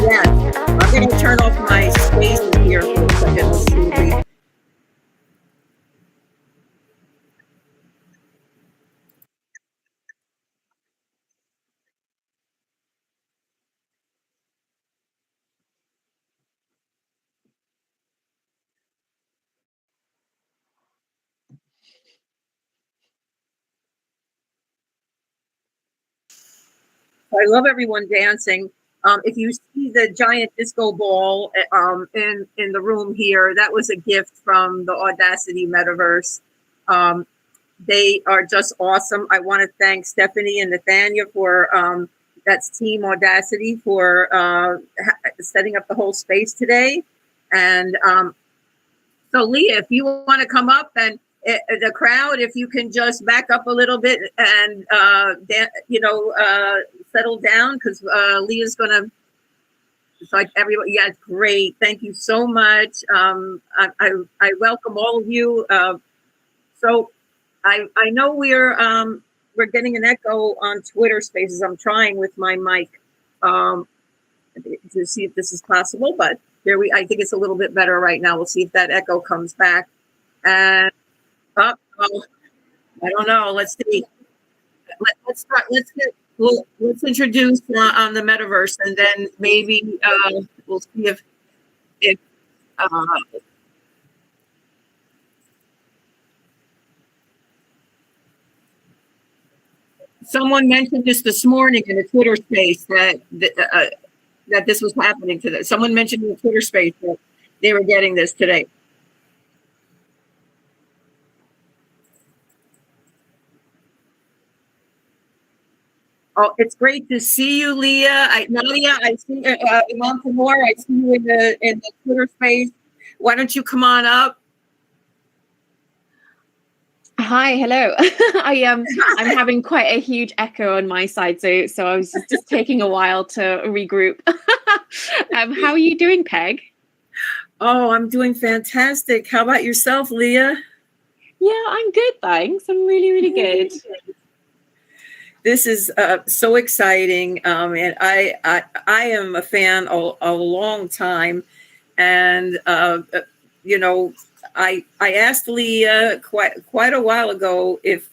Yes, I'm going to turn off my spaces here for a second. Let's see if we... I love everyone dancing. If you see the giant disco ball in the room here, that was a gift from the Audacity Metaverse. They are just awesome. I want to thank Stephanie and Nathania for that's Team Audacity for setting up the whole space today. And so, Leah, if you want to come up and the crowd, if you can just back up a little bit and settle down, because Leah's gonna. It's like everybody. Yeah, it's great. Thank you so much. I welcome all of you. So I know we're getting an echo on Twitter Spaces. I'm trying with my mic to see if this is possible, but I think it's a little bit better right now. We'll see if that echo comes back. And I don't know. Let's see. Let's start. Let's introduce on the Metaverse, and then maybe we'll see if someone mentioned this morning in a Twitter space that this was happening to them. Someone mentioned in the Twitter space that they were getting this today. Oh, it's great to see you, Leah. Nadia, I see Imam Tamor, I see you in the Twitter space. Why don't you come on up? Hi, hello. I'm having quite a huge echo on my side, so I was just taking a while to regroup. How are you doing, Peg? Oh, I'm doing fantastic. How about yourself, Leah? Yeah, I'm good, thanks. I'm really, really good. This is so exciting, and I am a fan a long time, and you know, I asked Leah quite a while ago if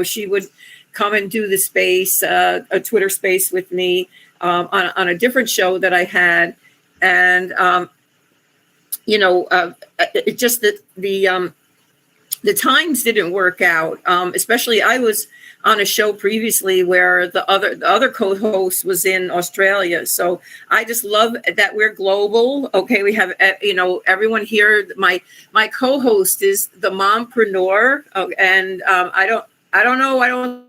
she would come and do the space, a Twitter space with me on a different show that I had, and it just the times didn't work out. Especially, I was on a show previously where the other co-host was in Australia. So I just love that we're global. Okay, we have everyone here. My co-host is the mompreneur, and I don't know. I don't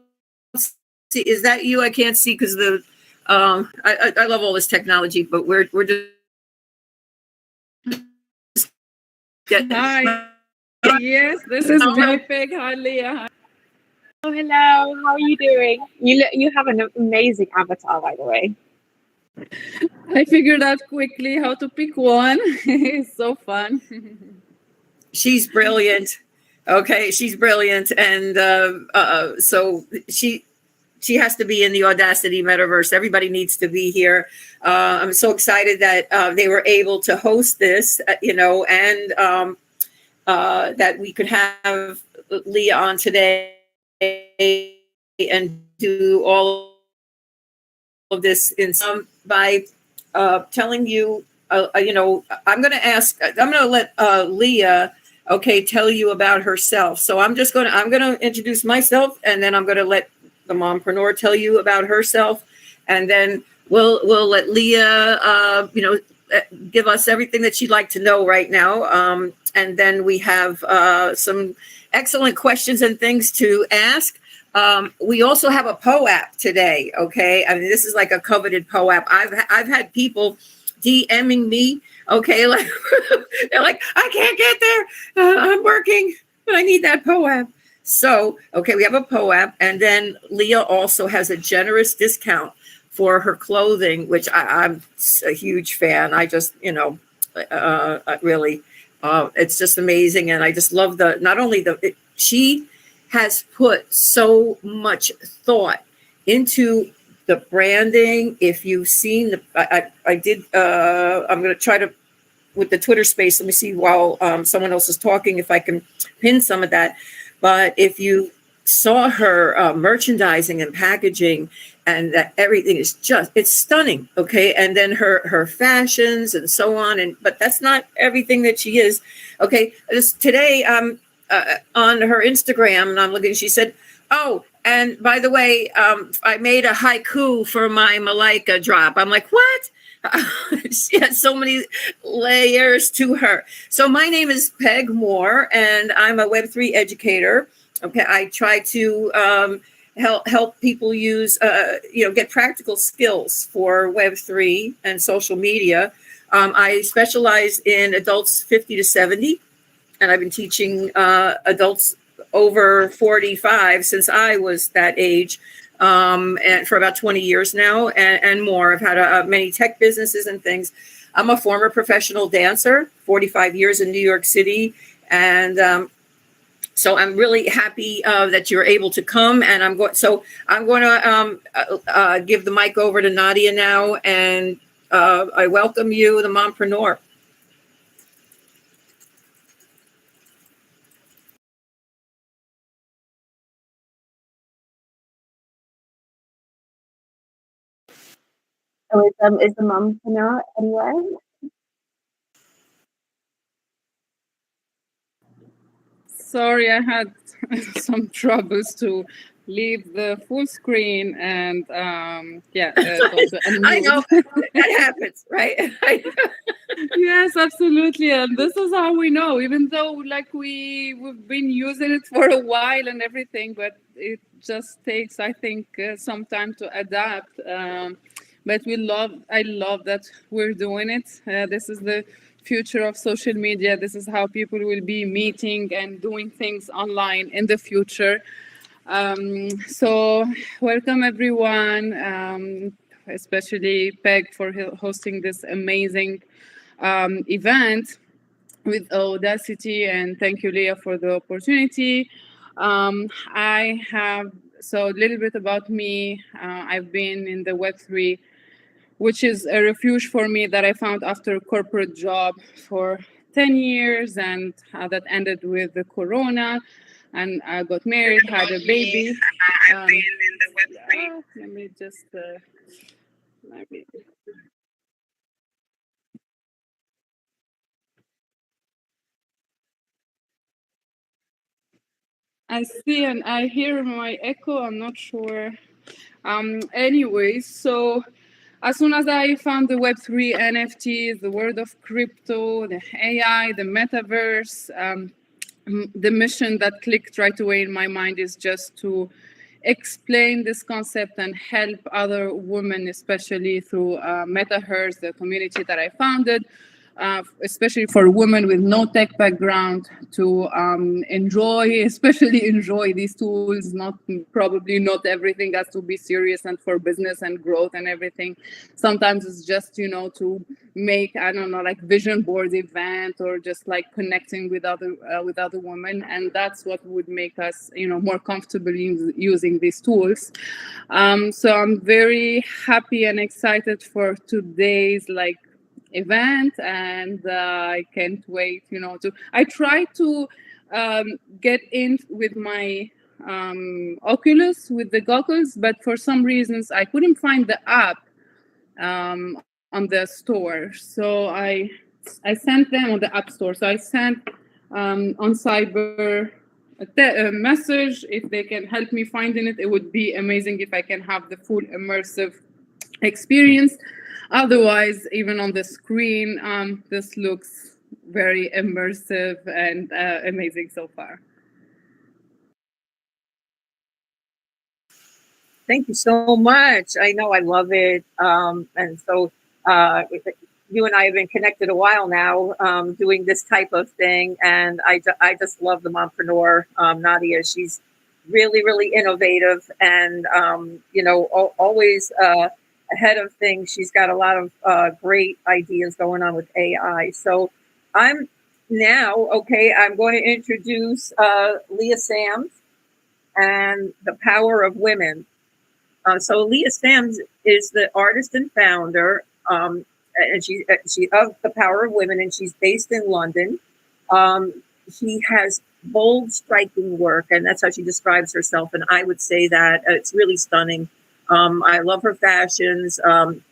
see. Is that you? I can't see because the I love all this technology, but we're just getting. Hi. Yes, this is my Peg. Hi, Leah. Oh, hello. How are you doing? You have an amazing avatar, by the way. I figured out quickly how to pick one. It's so fun. She's brilliant. Okay, she's brilliant, and so she has to be in the Audacity Metaverse. Everybody needs to be here. I'm so excited that they were able to host this, and that we could have Leah on today and do all of this in some by telling you, I'm going to let Leah, tell you about herself. So I'm going to introduce myself, and then I'm going to let the mompreneur tell you about herself, and then we'll let Leah, give us everything that she'd like to know right now. And then we have some excellent questions and things to ask. We also have a PO-app today. Okay, I mean, this is like a coveted PO-app. I've had people DMing me. Okay, like they're like, I can't get there. I'm working, but I need that PO-app. So, we have a PO-app, and then Leah also has a generous discount for her clothing, which I'm a huge fan. I just, really, it's just amazing. And I just love she has put so much thought into the branding. If you've seen I did, I'm going to try to, with the Twitter space, let me see while someone else is talking, if I can pin some of that. But if you saw her merchandising and packaging, and that everything is it's stunning. Okay. And then her fashions and so on. But that's not everything that she is. Okay. Today, on her Instagram, and I'm looking, she said, oh, and by the way, I made a haiku for my Malaika drop. I'm like, what? She has so many layers to her. So my name is Peg Moore, and I'm a Web3 educator. Okay, I try to help people use, get practical skills for Web3 and social media. I specialize in adults 50 to 70, and I've been teaching adults over 45 since I was that age. And for about 20 years now and more. I've had many tech businesses and things. I'm a former professional dancer, 45 years in New York City. And so I'm really happy that you're able to come. And I'm going to give the mic over to Nadia now. And I welcome you, the mompreneur. So is the mompreneur anywhere? Sorry, I had some troubles to leave the full screen and I know that happens, right? Yes, absolutely. And this is how we know, even though we've been using it for a while and everything, but it just takes, I think, some time to adapt. But I love that we're doing it. This is the future of social media. This is how people will be meeting and doing things online in the future. So welcome everyone, especially Peg for hosting this amazing event with Audacity, and thank you, Leah, for the opportunity. I have, so a little bit about me. I've been in the Web3, which is a refuge for me that I found after a corporate job for 10 years, and that ended with the Corona. And I got married, had a baby. I've been in the Web3. Let me just, let me. I see and I hear my echo. I'm not sure. Anyways, so as soon as I found the Web3 NFTs, the world of crypto, the AI, the metaverse, the mission that clicked right away in my mind is just to explain this concept and help other women, especially through Metaverse, the community that I founded, especially for women with no tech background, to especially enjoy these tools. Probably not everything has to be serious and for business and growth and everything. Sometimes it's just, to make, I don't know, like vision board event, or just like connecting with other women, and that's what would make us, more comfortable using these tools. So I'm very happy and excited for today's event, and I can't wait, I try to get in with my Oculus, with the goggles, but for some reasons I couldn't find the app on the store. So I sent them on the App Store. So I sent on Cyber a message. If they can help me finding it, it would be amazing if I can have the full immersive experience. Otherwise, even on the screen, this looks very immersive and amazing so far. Thank you so much. I know I love it. And so you and I have been connected a while now, doing this type of thing. And I just love the mompreneur, Nadia. She's really, really innovative and, always ahead of things. She's got a lot of great ideas going on with AI. So I'm going to introduce Leah Sams and the Power of Women. So Leah Sams is the artist and founder, and she of the Power of Women, and she's based in London. She has bold, striking work, and that's how she describes herself. And I would say that it's really stunning. I love her fashions.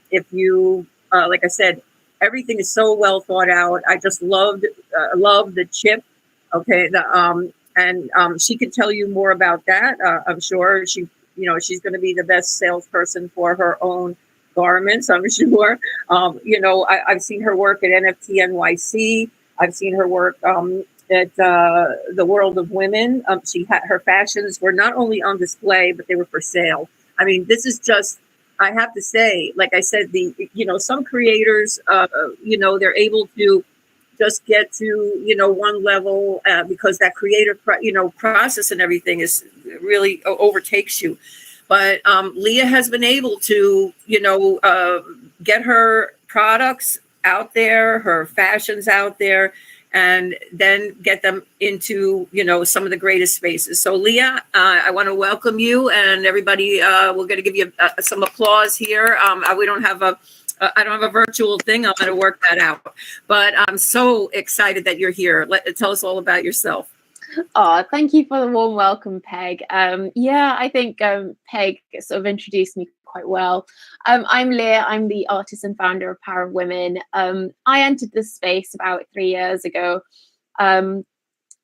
If you, like I said, everything is so well thought out. I just love the chip. Okay, and she could tell you more about that. I'm sure she's going to be the best salesperson for her own garments, I'm sure. I've seen her work at NFT NYC. I've seen her work at the World of Women. Her fashions were not only on display, but they were for sale. I mean, this is just, I have to say, like I said, some creators, they're able to just get to, one level because that creative, process and everything is really overtakes you. But Leah has been able to, get her products out there, her fashions out there, and then get them into, some of the greatest spaces. So Leah, I want to welcome you, and everybody, we're going to give you some applause here. I don't have a virtual thing. I'm going to work that out, but I'm so excited that you're here. Tell us all about yourself. Oh, thank you for the warm welcome, Peg. I think Peg sort of introduced me quite well. I'm Leah. I'm the artist and founder of Power of Women. I entered this space about 3 years ago, and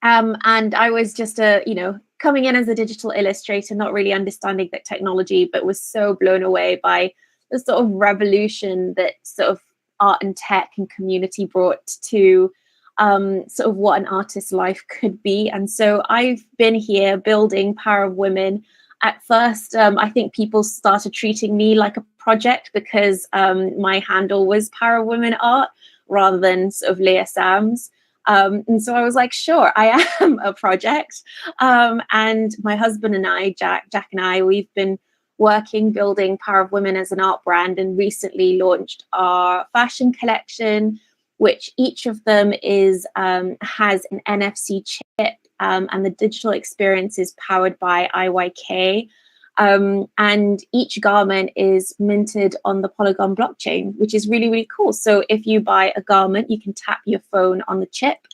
I was just coming in as a digital illustrator, not really understanding that technology, but was so blown away by the sort of revolution that sort of art and tech and community brought to sort of what an artist's life could be. And so I've been here building Power of Women. At first, I think people started treating me like a project because my handle was Power of Women Art, rather than sort of Leah Sam's. And so I was like, sure, I am a project. And my husband and I, Jack and I, we've been working, building Power of Women as an art brand, and recently launched our fashion collection, which each of them is has an NFC chip, and the digital experience is powered by IYK. And each garment is minted on the Polygon blockchain, which is really, really cool. So if you buy a garment, you can tap your phone on the chip,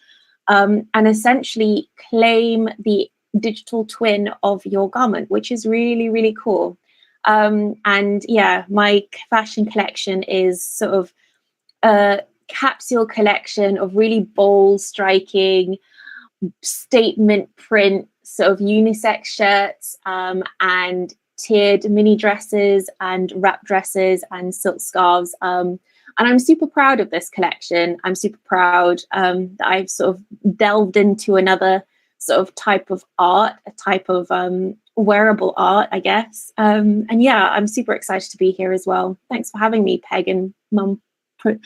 and essentially claim the digital twin of your garment, which is really, really cool. And yeah, my fashion collection is sort of a capsule collection of really bold, striking, statement print sort of unisex shirts, and tiered mini dresses and wrap dresses and silk scarves. And I'm super proud of this collection. I'm super proud that I've sort of delved into another sort of type of art, a type of wearable art, I guess. And yeah, I'm super excited to be here as well. Thanks for having me, Peg and Mumpreneur.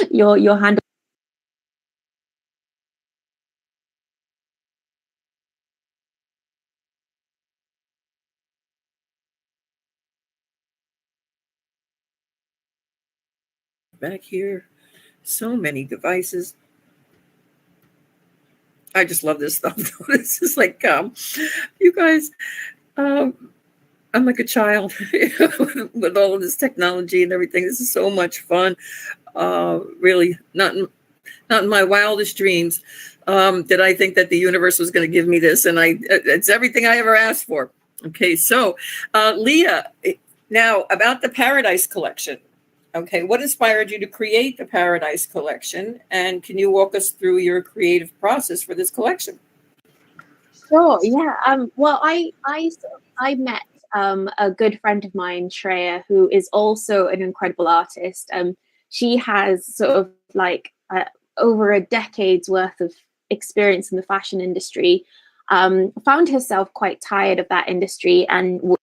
your handle. Back here, so many devices. I just love this stuff. This is like, you guys, I'm like a child with all of this technology and everything. This is so much fun. Really, not in my wildest dreams did I think that the universe was going to give me this, and it's everything I ever asked for. Okay, so Leah, now about the Paradise Collection. Okay, what inspired you to create the Paradise Collection, and can you walk us through your creative process for this collection? Sure. Yeah. Well, I met a good friend of mine, Shreya, who is also an incredible artist. She has sort of like over a decade's worth of experience in the fashion industry. Found herself quite tired of that industry and would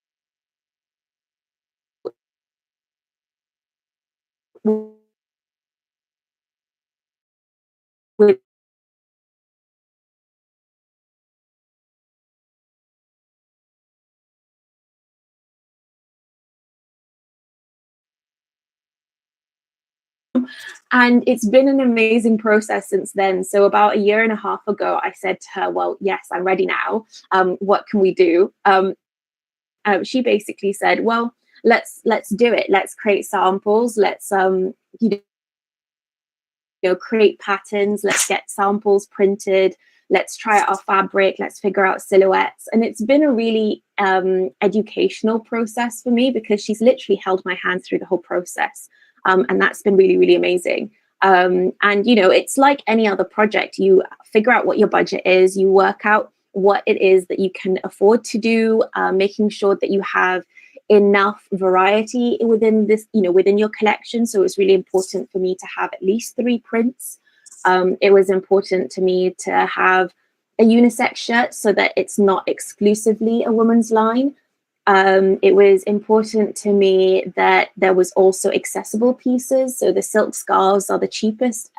and it's been an amazing process since then. So about a year and a half ago, I said to her, well, yes, I'm ready now. What can we do? She basically said, well, let's do it. Let's create samples. Let's create patterns. Let's get samples printed. Let's try out our fabric. Let's figure out silhouettes. And it's been a really educational process for me, because she's literally held my hand through the whole process. And that's been really, really amazing. And, it's like any other project. You figure out what your budget is, you work out what it is that you can afford to do, making sure that you have enough variety within this, within your collection. So it's really important for me to have at least 3 prints. It was important to me to have a unisex shirt so that it's not exclusively a woman's line. It was important to me that there was also accessible pieces. So the silk scarves are the cheapest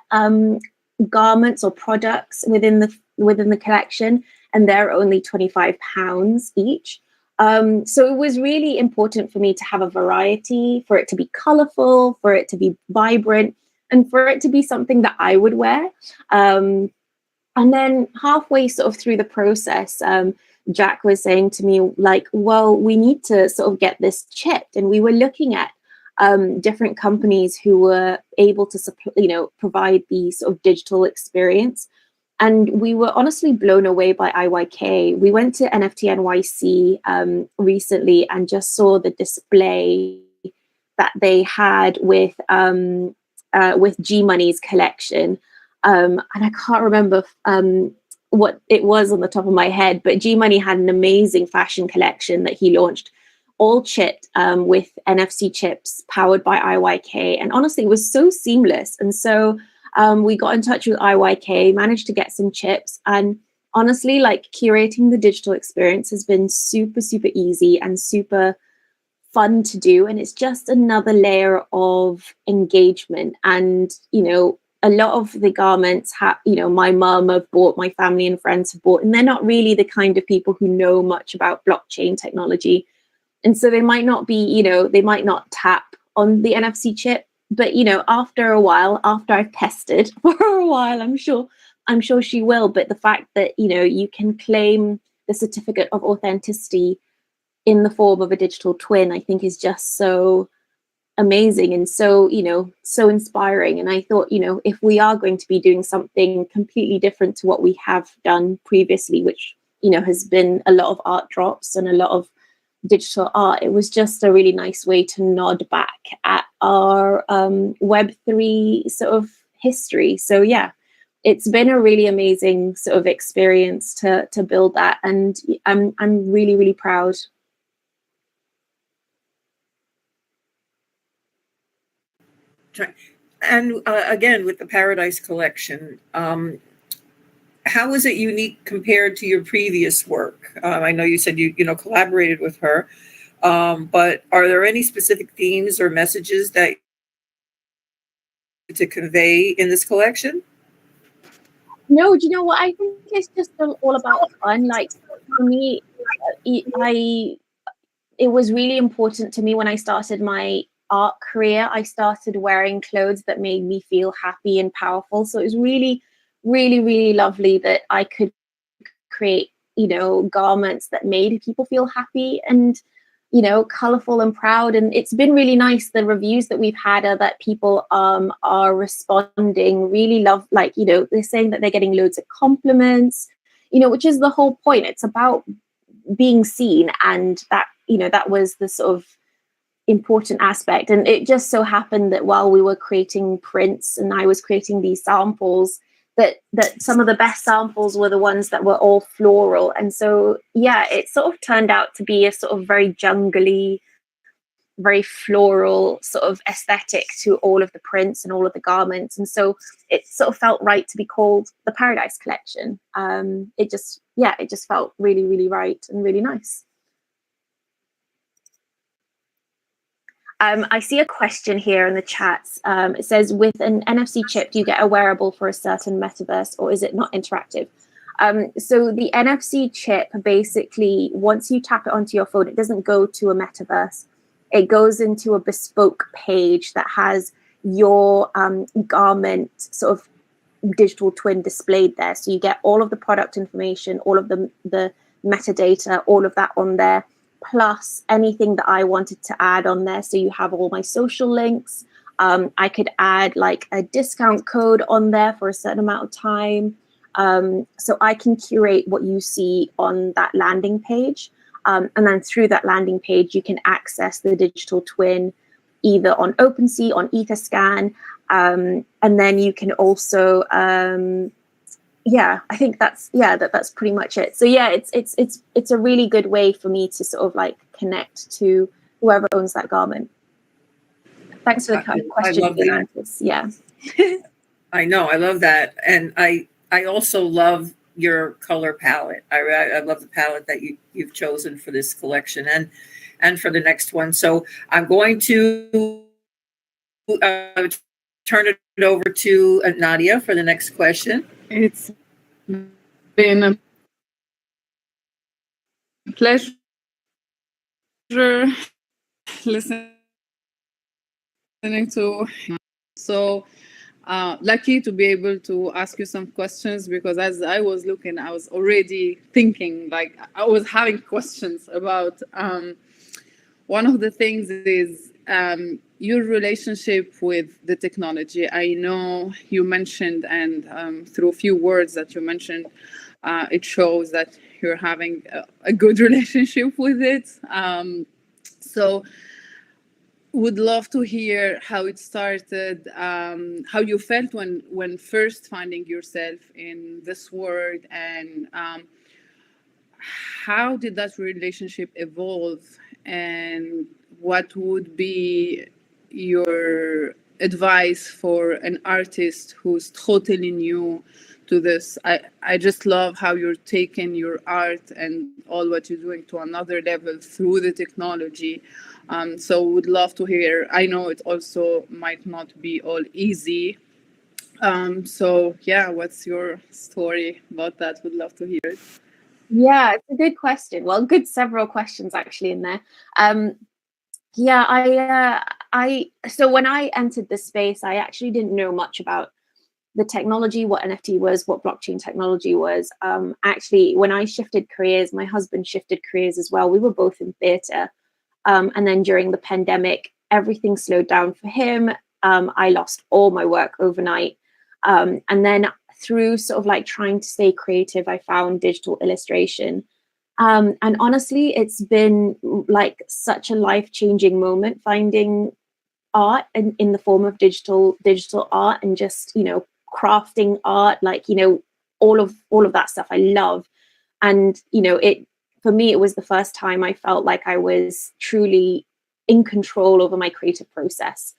garments or products within the collection, and they're only £25 each. So it was really important for me to have a variety, for it to be colorful, for it to be vibrant, and for it to be something that I would wear. And then halfway sort of through the process, Jack was saying to me, like, well, we need to sort of get this chipped. And we were looking at different companies who were able to, provide the sort of digital experience. And we were honestly blown away by IYK. We went to NFT NYC recently and just saw the display that they had with G Money's collection. And I can't remember what it was on the top of my head, but G Money had an amazing fashion collection that he launched, all chipped with NFC chips powered by IYK. And honestly, it was so seamless. And so we got in touch with IYK, managed to get some chips, and honestly, like curating the digital experience has been super, super easy and super fun to do. And it's just another layer of engagement. And, you know, a lot of the garments you know, my mum have bought, my family and friends have bought, and they're not really the kind of people who know much about blockchain technology. And so they might not be, you know, they might not tap on the NFC chip, but, you know, after a while, after I've tested for a while, I'm sure she will. But the fact that, you know, you can claim the certificate of authenticity in the form of a digital twin, I think is just so amazing and so, you know, so inspiring. And I thought, you know, if we are going to be doing something completely different to what we have done previously, which, you know, has been a lot of art drops and a lot of digital art, it was just a really nice way to nod back at our Web3 sort of history. So yeah, it's been a really amazing sort of experience to build that, and I'm really, really proud. And again, with the Paradise collection, how is it unique compared to your previous work? I know you said you collaborated with her, but are there any specific themes or messages that to convey in this collection? No, do you know what? I think it's just all about fun. Like for me, it was really important to me when I started my art career. I started wearing clothes that made me feel happy and powerful. So it was really, really, really lovely that I could create, you know, garments that made people feel happy and, you know, colorful and proud. And it's been really nice. The reviews that we've had are that people are responding, really love, like, you know, they're saying that they're getting loads of compliments, you know, which is the whole point. It's about being seen, and that, you know, that was the sort of important aspect. And it just so happened that while we were creating prints and I was creating these samples, that some of the best samples were the ones that were all floral. And so yeah, it sort of turned out to be a sort of very jungly, very floral sort of aesthetic to all of the prints and all of the garments. And so it sort of felt right to be called the Paradise Collection. It just felt really, really right and really nice. I see a question here in the chats. It says, with an NFC chip, do you get a wearable for a certain metaverse, or is it not interactive? So the NFC chip, basically, once you tap it onto your phone, it doesn't go to a metaverse. It goes into a bespoke page that has your garment sort of digital twin displayed there. So you get all of the product information, all of the metadata, all of that on there, plus anything that I wanted to add on there. So you have all my social links. I could add like a discount code on there for a certain amount of time. So I can curate what you see on that landing page. And then through that landing page, you can access the digital twin either on OpenSea, on Etherscan. And then you can also, I think that's pretty much it. So yeah, it's a really good way for me to sort of like connect to whoever owns that garment. Thanks for the question. I love that. Yeah. I know, I love that. And I also love your color palette. I love the palette that you've chosen for this collection and for the next one. So I'm going to turn it over to Nadia for the next question. It's been a pleasure listening to. So lucky to be able to ask you some questions, because as I was looking, I was already thinking, like I was having questions about one of the things is your relationship with the technology. I know you mentioned, and through a few words that you mentioned, it shows that you're having a good relationship with it. So would love to hear how it started, how you felt when first finding yourself in this world, and how did that relationship evolve, and what would be your advice for an artist who's totally new to this. I just love how you're taking your art and all what you're doing to another level through the technology. So would love to hear. I know it also might not be all easy. So yeah, what's your story about that? Would love to hear it. Yeah, it's a good question. Well, good several questions actually in there. Yeah, so when I entered this space, I actually didn't know much about the technology, what NFT was, what blockchain technology was. Actually, when I shifted careers, my husband shifted careers as well. We were both in theatre. And then during the pandemic, everything slowed down for him. I lost all my work overnight. And then through sort of like trying to stay creative, I found digital illustration. And honestly, it's been like such a life-changing moment finding art in the form of digital art, and just, you know, crafting art, like, you know, all of that stuff I love. And, you know, it, for me, it was the first time I felt like I was truly in control over my creative process.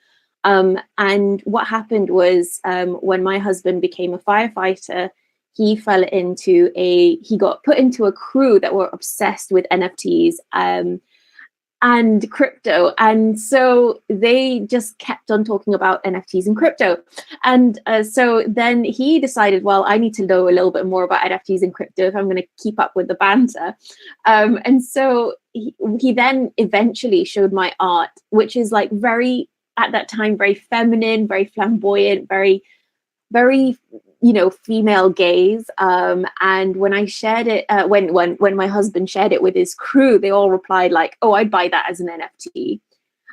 And what happened was, when my husband became a firefighter, he got put into a crew that were obsessed with NFTs and crypto. And so they just kept on talking about NFTs and crypto. And so then he decided, well, I need to know a little bit more about NFTs and crypto if I'm going to keep up with the banter. And so he then eventually showed my art, which is like very, at that time, very feminine, very flamboyant, very, very, you know, female gaze. And when I shared it, when my husband shared it with his crew, they all replied like, "Oh, I'd buy that as an NFT."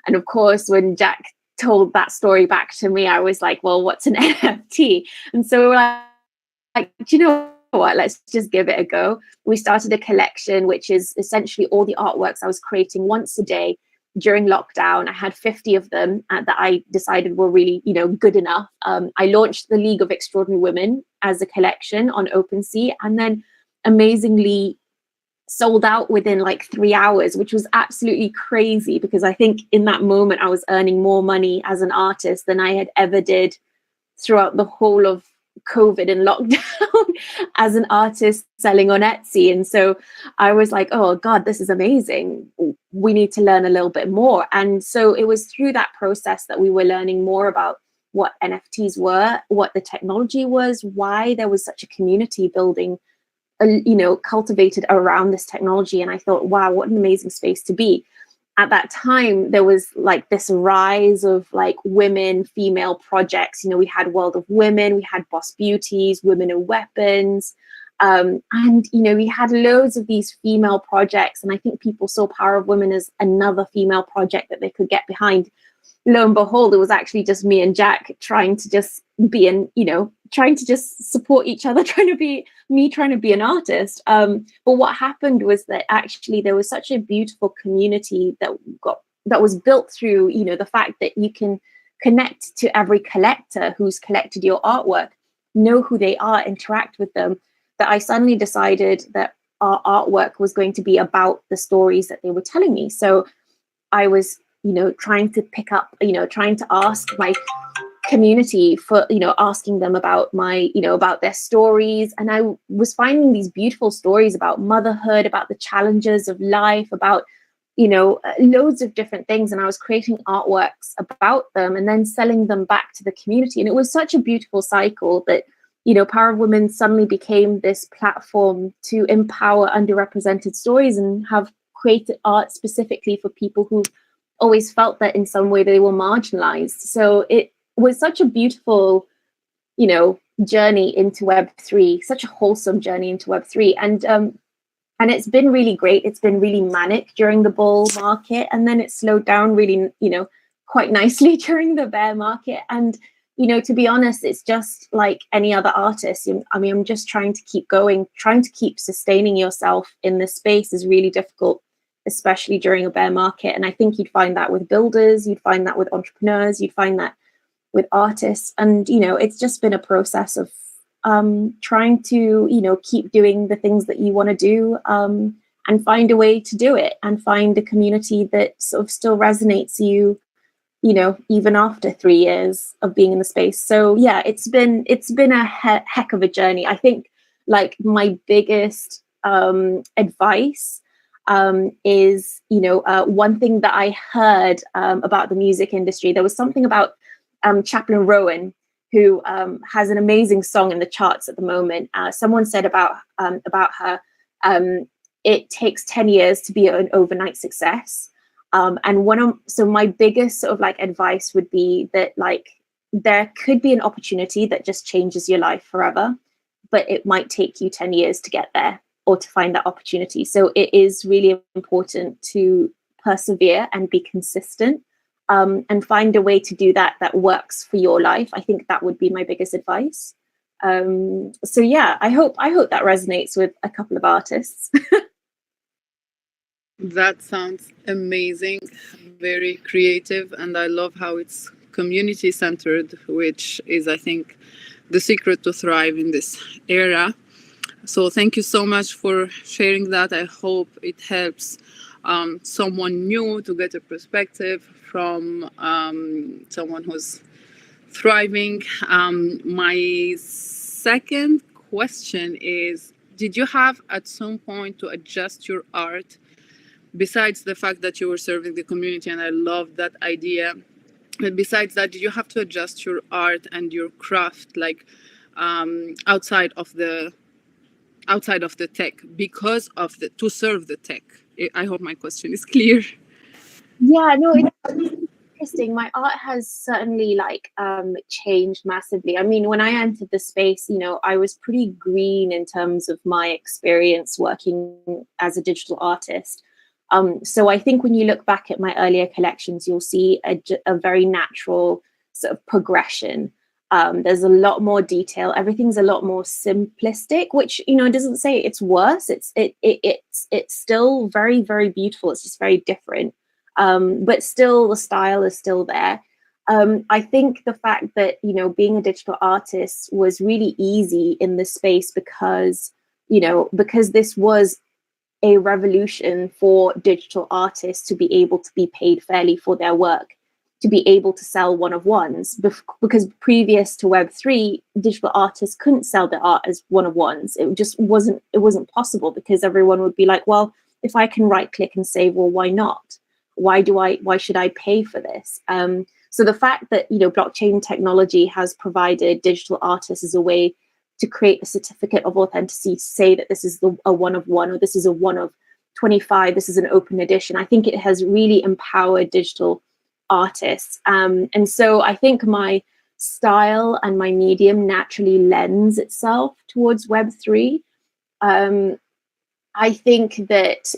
And of course, when Jack told that story back to me, I was like, "Well, what's an NFT?" And so we were like, do you know what? Let's just give it a go. We started a collection, which is essentially all the artworks I was creating once a day during lockdown. I had 50 of them that I decided were really, you know, good enough. I launched the League of Extraordinary Women as a collection on OpenSea, and then amazingly sold out within like 3 hours, which was absolutely crazy, because I think in that moment I was earning more money as an artist than I had ever did throughout the whole of COVID and lockdown as an artist selling on Etsy. And so I was like, oh God, this is amazing. We need to learn a little bit more. And so it was through that process that we were learning more about what NFTs were, what the technology was, why there was such a community building, you know, cultivated around this technology. And I thought, wow, what an amazing space to be. At that time, there was like this rise of like women, female projects. You know, we had World of Women, we had Boss Beauties, Women and Weapons. And, you know, we had loads of these female projects. And I think people saw Power of Women as another female project that they could get behind. Lo and behold, it was actually just me and Jack trying to just be trying to just support each other, trying to be an artist. But what happened was that actually there was such a beautiful community that was built through, you know, the fact that you can connect to every collector who's collected your artwork, know who they are, interact with them, that I suddenly decided that our artwork was going to be about the stories that they were telling me. So I was, you know, trying to pick up, you know, trying to ask my community for, you know, asking them about my, you know, about their stories. And I was finding these beautiful stories about motherhood, about the challenges of life, about, you know, loads of different things. And I was creating artworks about them and then selling them back to the community. And it was such a beautiful cycle that, you know, Power of Women suddenly became this platform to empower underrepresented stories and have created art specifically for people who always felt that in some way they were marginalized. So it was such a beautiful, you know, journey into Web3, such a wholesome journey into Web3. And it's been really great. It's been really manic during the bull market, and then it slowed down really, you know, quite nicely during the bear market. And, you know, to be honest, it's just like any other artist. I mean, I'm just trying to keep going, trying to keep sustaining yourself in this space is really difficult, especially during a bear market. And I think you'd find that with builders, you'd find that with entrepreneurs, you'd find that with artists. And, you know, it's just been a process of trying to, you know, keep doing the things that you want to do, and find a way to do it, and find a community that sort of still resonates you even after 3 years of being in the space. So yeah, it's been a heck of a journey. I think like my biggest advice is, one thing that I heard about the music industry. There was something about Chaplain Rowan, who has an amazing song in the charts at the moment. Someone said about her, it takes 10 years to be an overnight success. So my biggest sort of like advice would be that like there could be an opportunity that just changes your life forever, but it might take you 10 years to get there or to find that opportunity. So it is really important to persevere and be consistent, and find a way to do that works for your life. I think that would be my biggest advice. So yeah, I hope that resonates with a couple of artists. That sounds amazing, very creative, and I love how it's community centered, which is, I think, the secret to thrive in this era. So thank you so much for sharing that. I hope it helps someone new to get a perspective from someone who's thriving. My second question is, did you have at some point to adjust your art? Besides the fact that you were serving the community, and I love that idea, but besides that, did you have to adjust your art and your craft, like outside of the tech, because of to serve the tech? I hope my question is clear. Yeah, no, it's interesting. My art has certainly like changed massively. I mean, when I entered the space, I was pretty green in terms of my experience working as a digital artist. So I think when you look back at my earlier collections, you'll see a very natural sort of progression. There's a lot more detail. Everything's a lot more simplistic, which doesn't say it's worse. It's still very, very beautiful. It's just very different, but still the style is still there. I think the fact that being a digital artist was really easy in this space because this was a revolution for digital artists to be able to be paid fairly for their work, to be able to sell one-of-ones, because previous to Web3, digital artists couldn't sell their art as one-of-ones. It just wasn't possible, because everyone would be like, well, if I can right click and say, well, why not? Why should I pay for this? So the fact that blockchain technology has provided digital artists as a way to create a certificate of authenticity, to say that this is a one of one, or this is a one of 25, this is an open edition. I think it has really empowered digital artists. And so I think my style and my medium naturally lends itself towards Web3. I think that,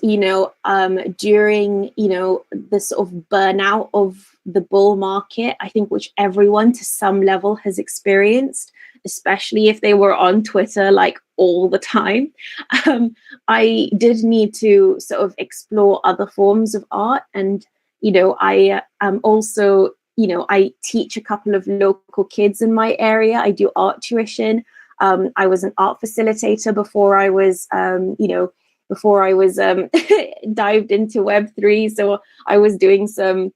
during, the sort of burnout of the bull market, I think which everyone to some level has experienced, especially if they were on Twitter like all the time, I did need to sort of explore other forms of art. And, I am also, I teach a couple of local kids in my area. I do art tuition. I was an art facilitator before I was, dived into Web3. So I was doing some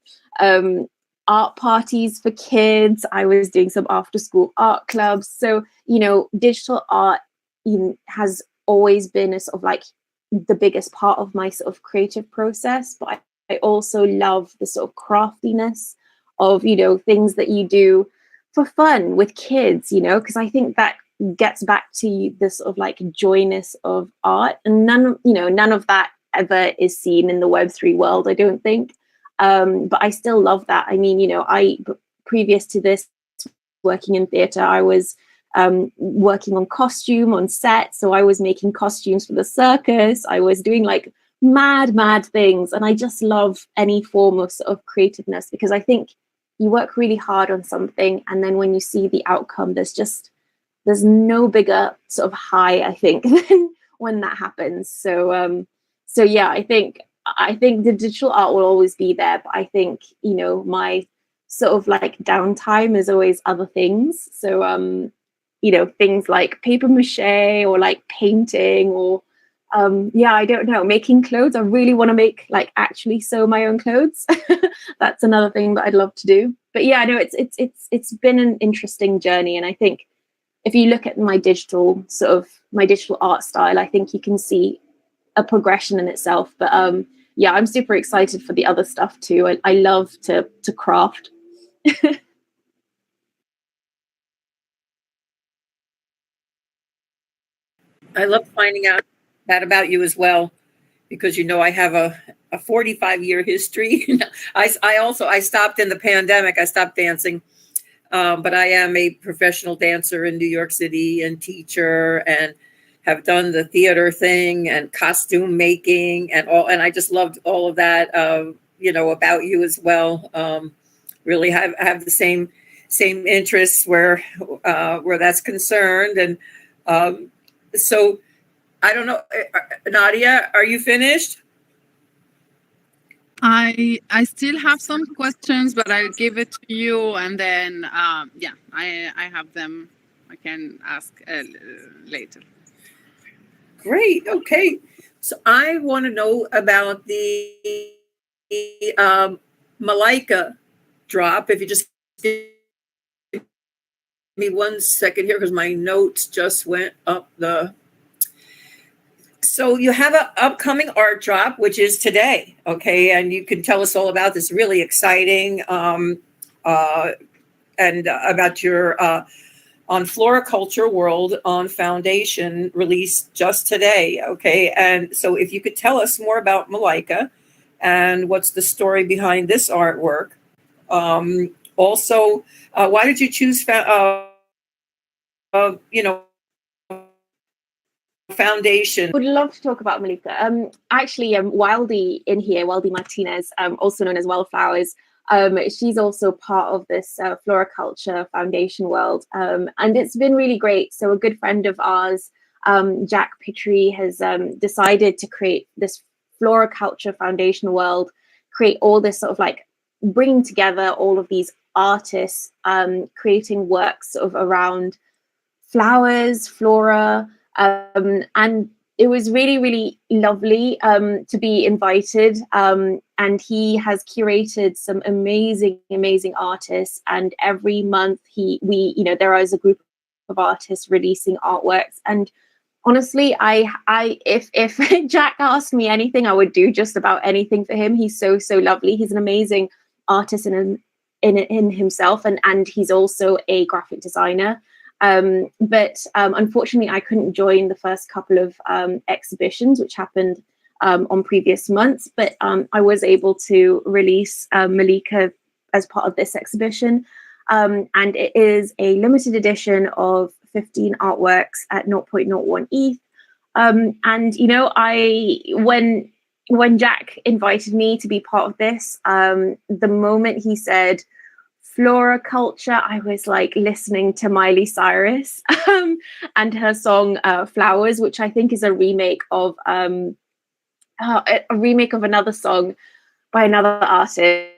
art parties for kids. I was doing some after school art clubs. So, digital art has always been a sort of like the biggest part of my sort of creative process. But I also love the sort of craftiness of, things that you do for fun with kids, because I think that gets back to the sort of like joyness of art, and none of that ever is seen in the Web3 world, I don't think. But I still love that. I mean, previous to this, working in theatre, I was working on costume on set. So I was making costumes for the circus. I was doing like mad things. And I just love any form of sort of creativeness, because I think you work really hard on something, and then when you see the outcome, there's no bigger sort of high, I think, than when that happens. So yeah, I think the digital art will always be there, but I think, my sort of like downtime is always other things. So, things like paper mache or like painting or Yeah, I don't know. Making clothes, I really want to make like actually sew my own clothes. That's another thing that I'd love to do. But yeah, no, it's been an interesting journey, and I think if you look at my digital art style, I think you can see a progression in itself. But yeah, I'm super excited for the other stuff too. I love to craft. I love finding out that about you as well, because I have a 45-year history. I stopped in the pandemic. I stopped dancing, but I am a professional dancer in New York City and teacher, and have done the theater thing and costume making and all. And I just loved all of that, about you as well. Really have the same interests where that's concerned. And so I don't know, Nadia, are you finished? I still have some questions, but I'll give it to you, and then I have them. I can ask later. Great. Okay. So I want to know about the Malika drop. If you just give me 1 second here, because my notes just went up the. So you have an upcoming art drop, which is today. Okay. And you can tell us all about this. Really exciting. And about your on Floriculture World on Foundation, released just today. Okay. And so if you could tell us more about Malika and what's the story behind this artwork. Also, why did you choose, Foundation? Would love to talk about Malika. Actually, Wildy in here, Wildy Martinez, also known as Wildflowers. She's also part of this Floriculture Foundation world, and it's been really great. So a good friend of ours, Jack Pittry, has decided to create this Floriculture Foundation world, create all this sort of like bringing together all of these artists, creating works sort of around flowers, flora, and it was really, really lovely to be invited. And he has curated some amazing, amazing artists. And every month there is a group of artists releasing artworks. And honestly, if Jack asked me anything, I would do just about anything for him. He's so, so lovely. He's an amazing artist in himself, and he's also a graphic designer. But unfortunately, I couldn't join the first couple of exhibitions, which happened on previous months. But I was able to release Malika as part of this exhibition. And it is a limited edition of 15 artworks at 0.01 ETH. And when Jack invited me to be part of this, the moment he said Floriculture, I was like listening to Miley Cyrus and her song Flowers, which I think is a remake of another song by another artist.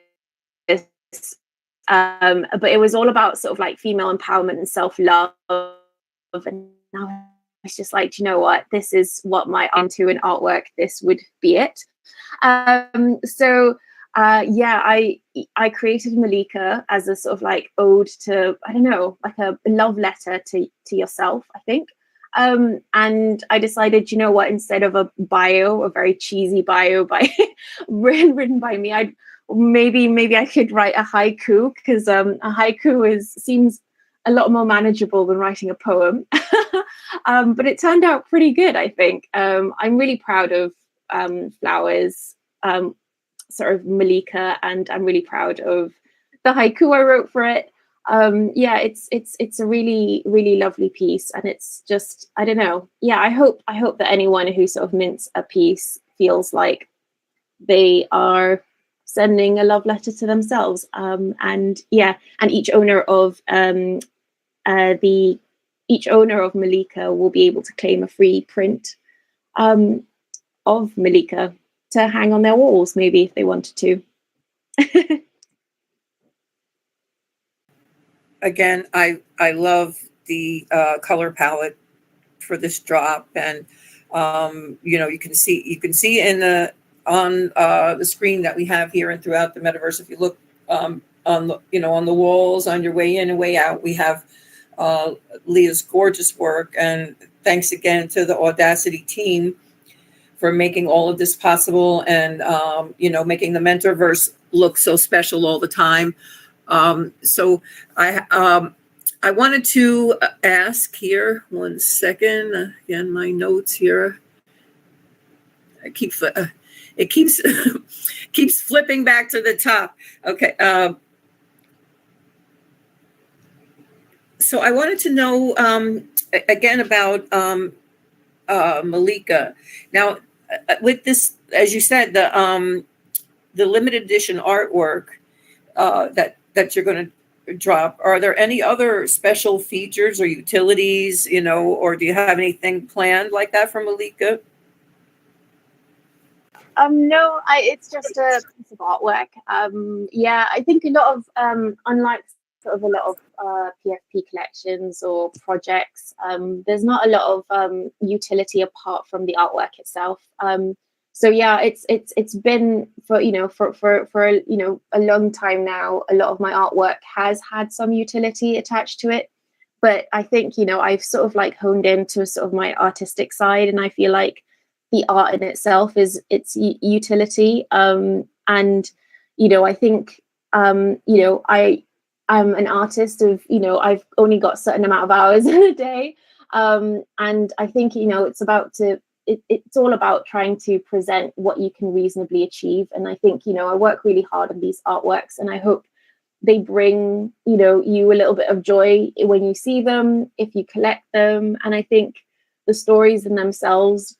But it was all about sort of like female empowerment and self-love. And I was just like, do you know what? This is what my onto in artwork. This would be it. I created Malika as a sort of like ode to, I don't know, like a love letter to yourself, I think. And I decided, you know what, instead of a very cheesy bio by written by me, maybe I could write a haiku, because a haiku seems a lot more manageable than writing a poem. But it turned out pretty good, I think. I'm really proud of Flowers, sort of Malika, and I'm really proud of the haiku I wrote for it. It's a really, really lovely piece, and it's just, I don't know. Yeah, I hope that anyone who sort of mints a piece feels like they are sending a love letter to themselves. And each owner of Malika will be able to claim a free print of Malika to hang on their walls, maybe, if they wanted to. Again, I love the color palette for this drop, and You can see in on the screen that we have here and throughout the metaverse. If you look on the walls on your way in and way out, we have Leah's gorgeous work. And thanks again to the Audacity team for making all of this possible, and making the Mentorverse look so special all the time. So I wanted to ask here, 1 second. Again, my notes here. It keeps keeps flipping back to the top. Okay. So I wanted to know again about Malika. Now, with this, as you said, the limited edition artwork that you're going to drop, are there any other special features or utilities, or do you have anything planned like that for Malika? No, it's just a piece of artwork. I think a lot of unlike sort of a lot of PFP collections or projects, there's not a lot of utility apart from the artwork itself. It's been for a long time now. A lot of my artwork has had some utility attached to it, but I think I've sort of like honed into sort of my artistic side, and I feel like the art in itself is its utility. I think I'm an artist of I've only got a certain amount of hours in a day, and I think it's all about trying to present what you can reasonably achieve. And I think, I work really hard on these artworks, and I hope they bring, you a little bit of joy when you see them, if you collect them. And I think the stories in themselves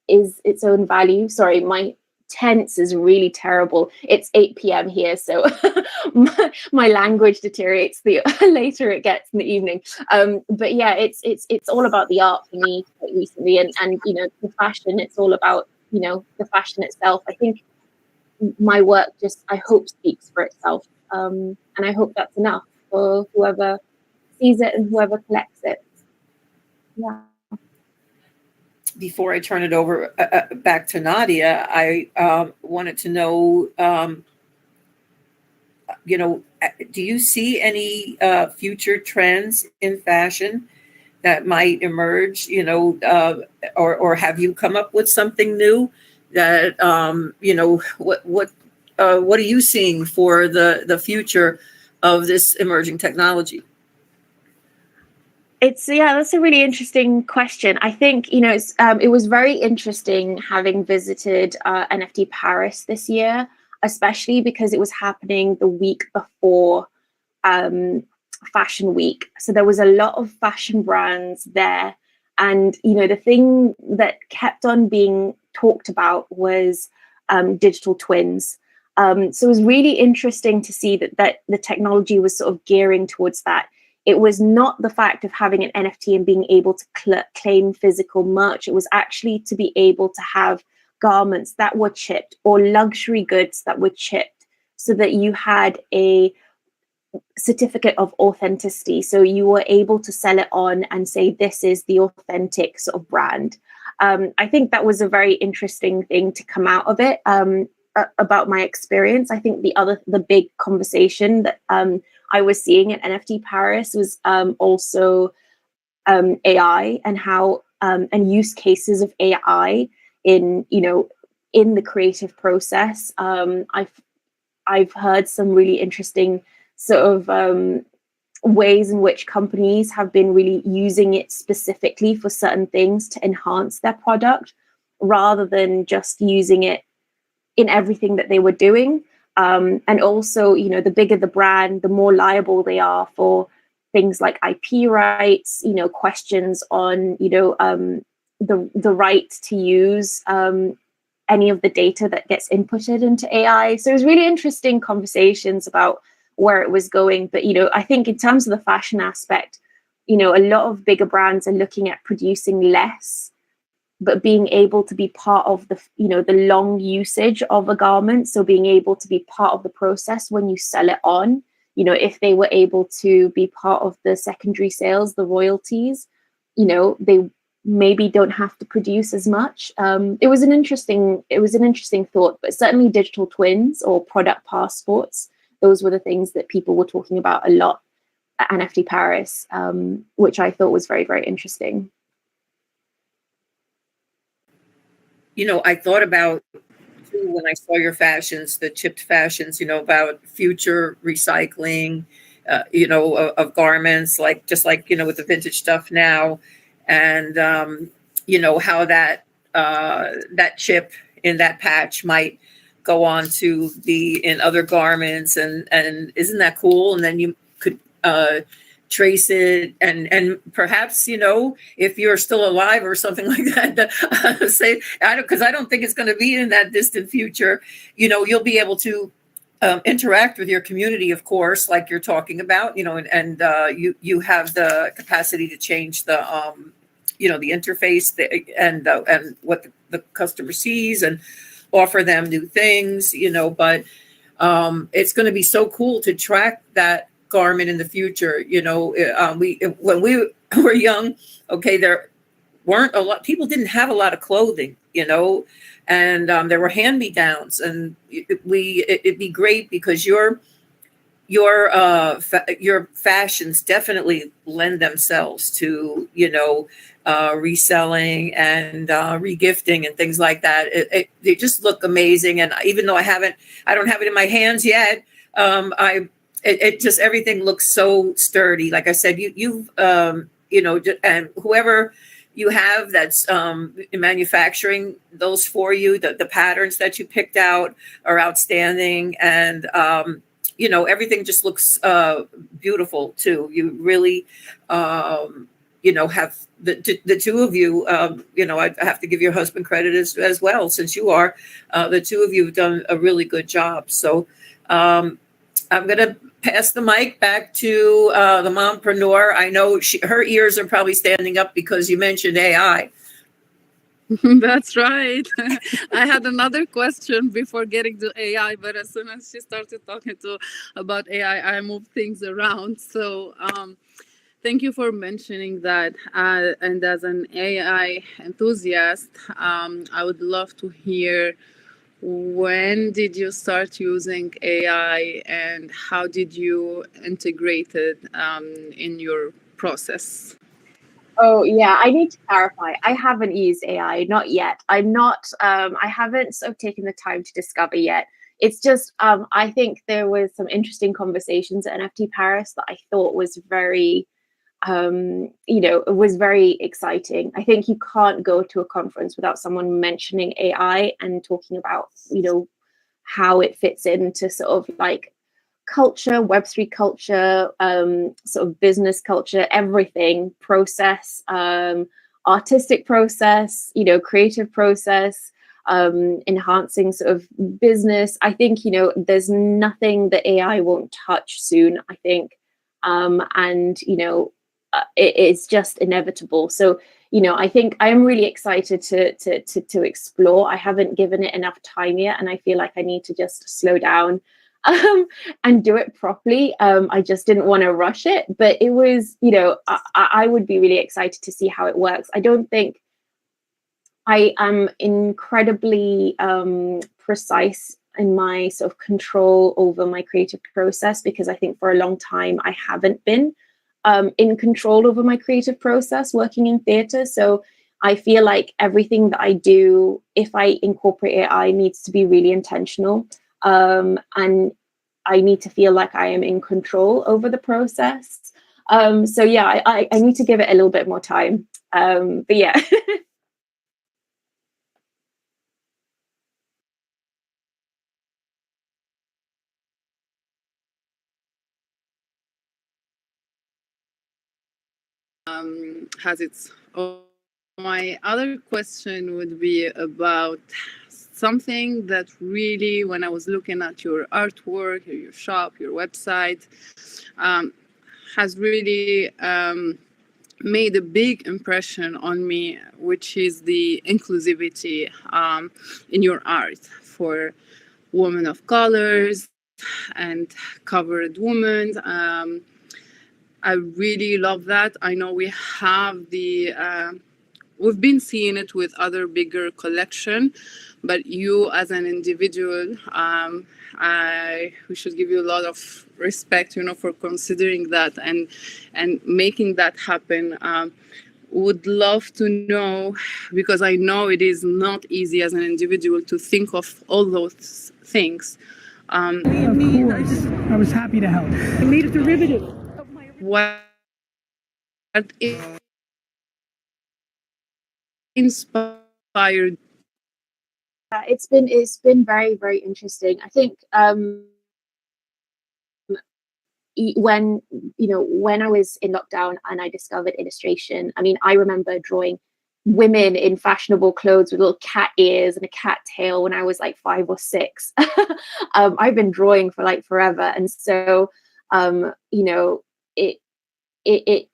is its own value. Sorry, my tense is really terrible. It's 8 p.m. here, so my language deteriorates the later it gets in the evening. But yeah, it's all about the art for me recently, and the fashion. It's all about the fashion itself. I think my work I hope speaks for itself, and I hope that's enough for whoever sees it and whoever collects it. Yeah. Before I turn it over back to Nadia, I wanted to know, do you see any future trends in fashion that might emerge, or have you come up with something new that, what are you seeing for the future of this emerging technology? That's a really interesting question. I think, it was very interesting having visited NFT Paris this year, especially because it was happening the week before Fashion Week. So there was a lot of fashion brands there. And, the thing that kept on being talked about was digital twins. So it was really interesting to see that the technology was sort of gearing towards that. It was not the fact of having an NFT and being able to claim physical merch. It was actually to be able to have garments that were chipped or luxury goods that were chipped, so that you had a certificate of authenticity. So you were able to sell it on and say, this is the authentic sort of brand. I think that was a very interesting thing to come out of it. About my experience, I think the big conversation that I was seeing at NFT Paris was also AI and how and use cases of AI in the creative process. I've heard some really interesting sort of ways in which companies have been really using it specifically for certain things to enhance their product, rather than just using it in everything that they were doing. And also, the bigger the brand, the more liable they are for things like IP rights, questions on, the right to use any of the data that gets inputted into AI. So it was really interesting conversations about where it was going. But, I think in terms of the fashion aspect, a lot of bigger brands are looking at producing less, but being able to be part of the long usage of a garment. So being able to be part of the process when you sell it on, if they were able to be part of the secondary sales, the royalties, maybe don't have to produce as much. It was an interesting thought, but certainly digital twins or product passports, those were the things that people were talking about a lot at NFT Paris, which I thought was very, very interesting. I thought about too when I saw your fashions, the chipped fashions, about future recycling, of garments, like just like, with the vintage stuff now, and how that chip in that patch might go on to be in other garments, and isn't that cool? And then you could trace it, and perhaps, if you're still alive or something like that, say, because I don't think it's going to be in that distant future, you'll be able to interact with your community, of course, like you're talking about, and you have the capacity to change the the interface, and what the customer sees, and offer them new things, but it's going to be so cool to track that garment in the future. When we were young, okay, there weren't a lot, people didn't have a lot of clothing, and there were hand-me-downs, and it'd be great because your fashions definitely lend themselves to reselling and regifting and things like that. They just look amazing, and even though I don't have it in my hands yet, it just, everything looks so sturdy. Like I said, you've and whoever you have that's manufacturing those for you, the patterns that you picked out are outstanding, and everything just looks beautiful too. You really have the two of you, I have to give your husband credit as well, since you are the two of you have done a really good job. So I'm going to pass the mic back to the mompreneur. I know her ears are probably standing up because you mentioned AI. That's right. I had another question before getting to AI, but as soon as she started talking about AI, I moved things around. So thank you for mentioning that. And as an AI enthusiast, I would love to hear, when did you start using AI, and how did you integrate it in your process? Oh yeah, I need to clarify. I haven't used AI, not yet. I haven't sort of taken the time to discover yet. It's just, I think there was some interesting conversations at NFT Paris that I thought was very, it was very exciting. I think you can't go to a conference without someone mentioning AI and talking about, how it fits into sort of like culture, Web3 culture, sort of business culture, everything, process, artistic process, creative process, enhancing sort of business. I think, there's nothing that AI won't touch soon, I think. And, it's just inevitable. So, I think I'm really excited to explore. I haven't given it enough time yet, and I feel like I need to just slow down and do it properly. I just didn't want to rush it, but it was, I would be really excited to see how it works. I don't think I am incredibly precise in my sort of control over my creative process, because I think for a long time I haven't been in control over my creative process working in theatre. So I feel like everything that I do, if I incorporate AI, needs to be really intentional. And I need to feel like I am in control over the process. So yeah, I need to give it a little bit more time. But yeah. Has its own. My other question would be about something that really, when I was looking at your artwork, your shop, your website, has really made a big impression on me, which is the inclusivity in your art for women of colors and covered women. I really love that. I know we have the we've been seeing it with other bigger collection, but you as an individual, we should give you a lot of respect, for considering that and making that happen. Would love to know, because I know it is not easy as an individual to think of all those things. Of course, I was happy to help. I made a derivative. What inspired? It's been very, very interesting. I think when I was in lockdown and I discovered illustration, I mean, I remember drawing women in fashionable clothes with little cat ears and a cat tail when I was like 5 or 6. I've been drawing for like forever, and so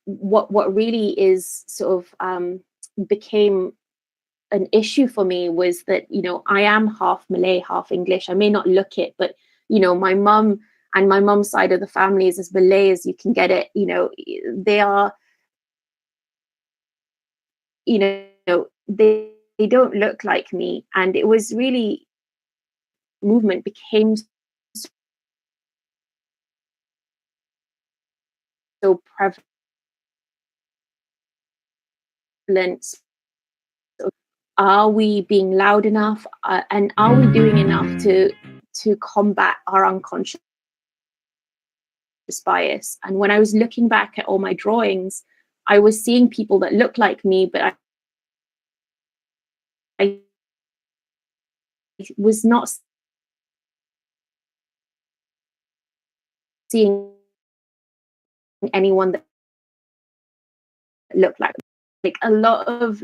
what really is sort of became an issue for me was that I am half Malay, half English. I may not look it, but my mum and my mum's side of the family is as Malay as you can get it. They are, they don't look like me, and it was really movement became so prevalent. Are we being loud enough, and are we doing enough to combat our unconscious bias? And when I was looking back at all my drawings, I was seeing people that looked like me, but I was not seeing anyone that looked like a lot of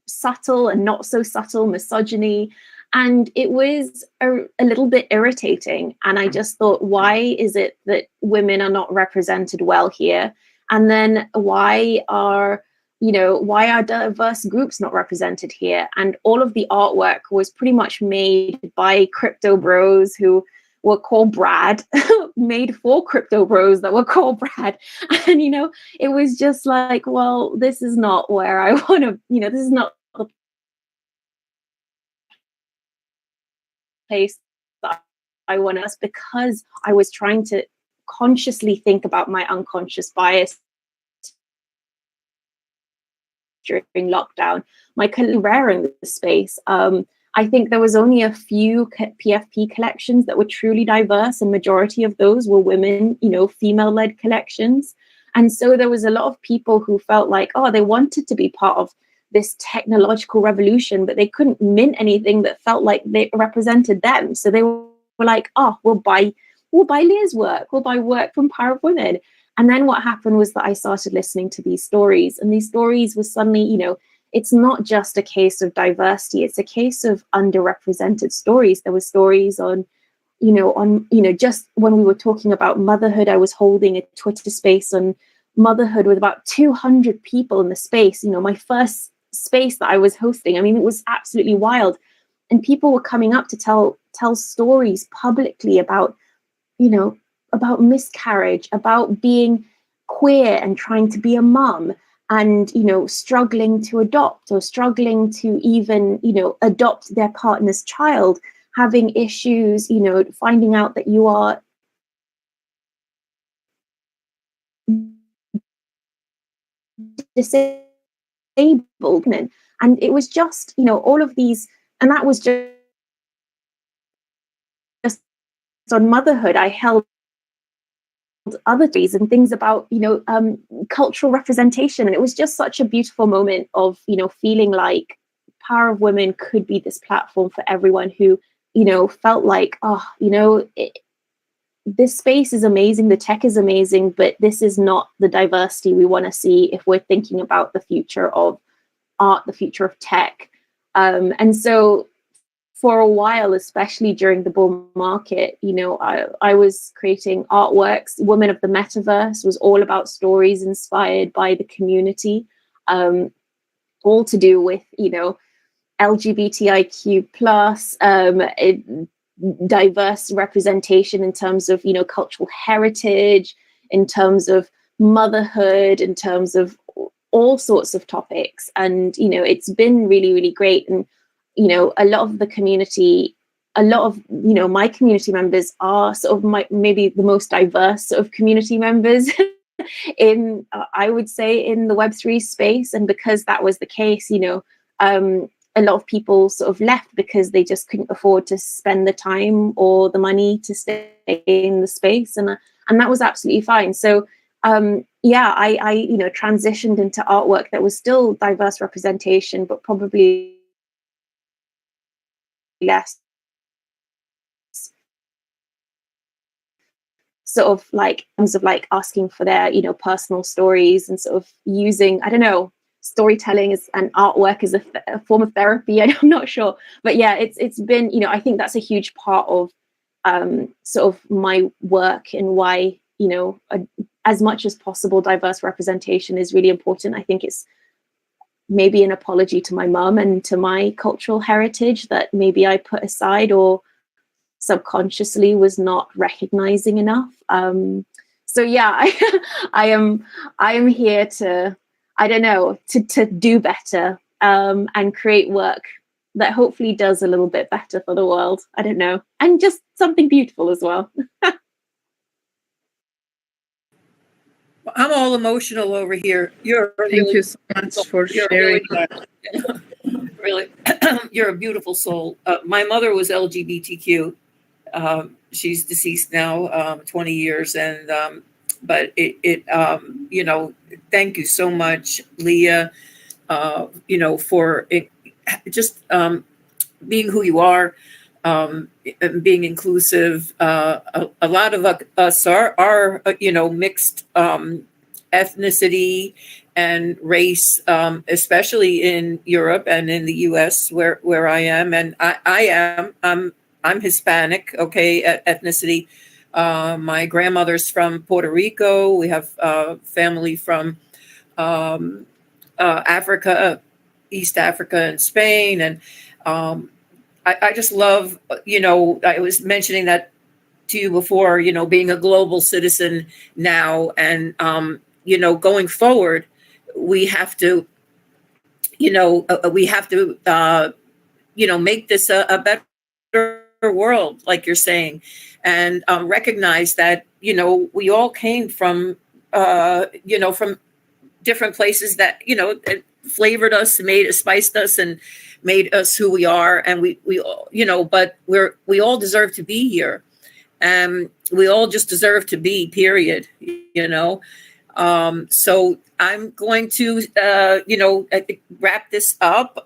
subtle and not so subtle misogyny, and it was a little bit irritating. And I just thought, why is it that women are not represented well here? And then why are diverse groups not represented here? And all of the artwork was pretty much made by crypto bros who were called Brad, made for crypto bros that were called Brad. And, it was just like, well, this is not where I want to, this is not the place that I want us, because I was trying to consciously think about my unconscious bias during lockdown. My rare in the space. I think there was only a few PFP collections that were truly diverse, and majority of those were women, female-led collections. And so there was a lot of people who felt like, they wanted to be part of this technological revolution, but they couldn't mint anything that felt like they represented them. So they were like, we'll buy Leah's work, we'll buy work from Power of Women. And then what happened was that I started listening to these stories, and these stories were suddenly, it's not just a case of diversity, it's a case of underrepresented stories. There were stories on just when we were talking about motherhood, I was holding a Twitter space on motherhood with about 200 people in the space, my first space that I was hosting. I mean, it was absolutely wild. And people were coming up to tell stories publicly about, about miscarriage, about being queer and trying to be a mum, and struggling to adopt, or struggling to even adopt their partner's child, having issues, finding out that you are disabled. And it was just all of these, and that was just on motherhood. I held other days and things about cultural representation, and it was just such a beautiful moment of feeling like Power of Women could be this platform for everyone who felt like this space is amazing, the tech is amazing, but this is not the diversity we want to see if we're thinking about the future of art, the future of tech. And so for a while, especially during the bull market, I was creating artworks. Women of the Metaverse was all about stories inspired by the community, all to do with, LGBTIQ plus, diverse representation in terms of, cultural heritage, in terms of motherhood, in terms of all sorts of topics. And, you know, it's been really, really great. And, you know, a lot of the community, a lot of, you know, my community members are sort of maybe the most diverse sort of community members in, I would say, in the Web3 space. And because that was the case, you know, a lot of people sort of left because they just couldn't afford to spend the time or the money to stay in the space. And that was absolutely fine. So, yeah, I, you know, transitioned into artwork that was still diverse representation, but probably less sort of like, in terms of like asking for their, you know, personal stories and sort of using, I don't know, storytelling as and artwork as a form of therapy. I'm not sure, but yeah, it's been, you know, I think that's a huge part of sort of my work, and why, you know, as much as possible, diverse representation is really important. I think it's maybe an apology to my mum and to my cultural heritage that maybe I put aside or subconsciously was not recognizing enough. So yeah, I am here to, I don't know, to do better, and create work that hopefully does a little bit better for the world. I don't know, and just something beautiful as well. I'm all emotional over here. Thank you so much for sharing that. Really, you're a beautiful soul. My mother was LGBTQ. She's deceased now, 20 years, and but you know, thank you so much, Leah, you know, for it, just being who you are, and being inclusive. A lot of us are you know, mixed ethnicity and race, especially in Europe and in the US where I am, and I'm Hispanic, okay, ethnicity. My grandmother's from Puerto Rico. We have family from Africa, East Africa, and Spain, and I just love, you know, I was mentioning that to you before, you know, being a global citizen now, and you know, going forward, we have to, you know, you know, make this a better world, like you're saying, and recognize that, you know, we all came from, you know, from different places that, you know, flavored us, spiced us, and made us who we are, and we all, you know, but we all deserve to be here, and we all just deserve to be, period, you know. So I'm going to, you know, I think wrap this up,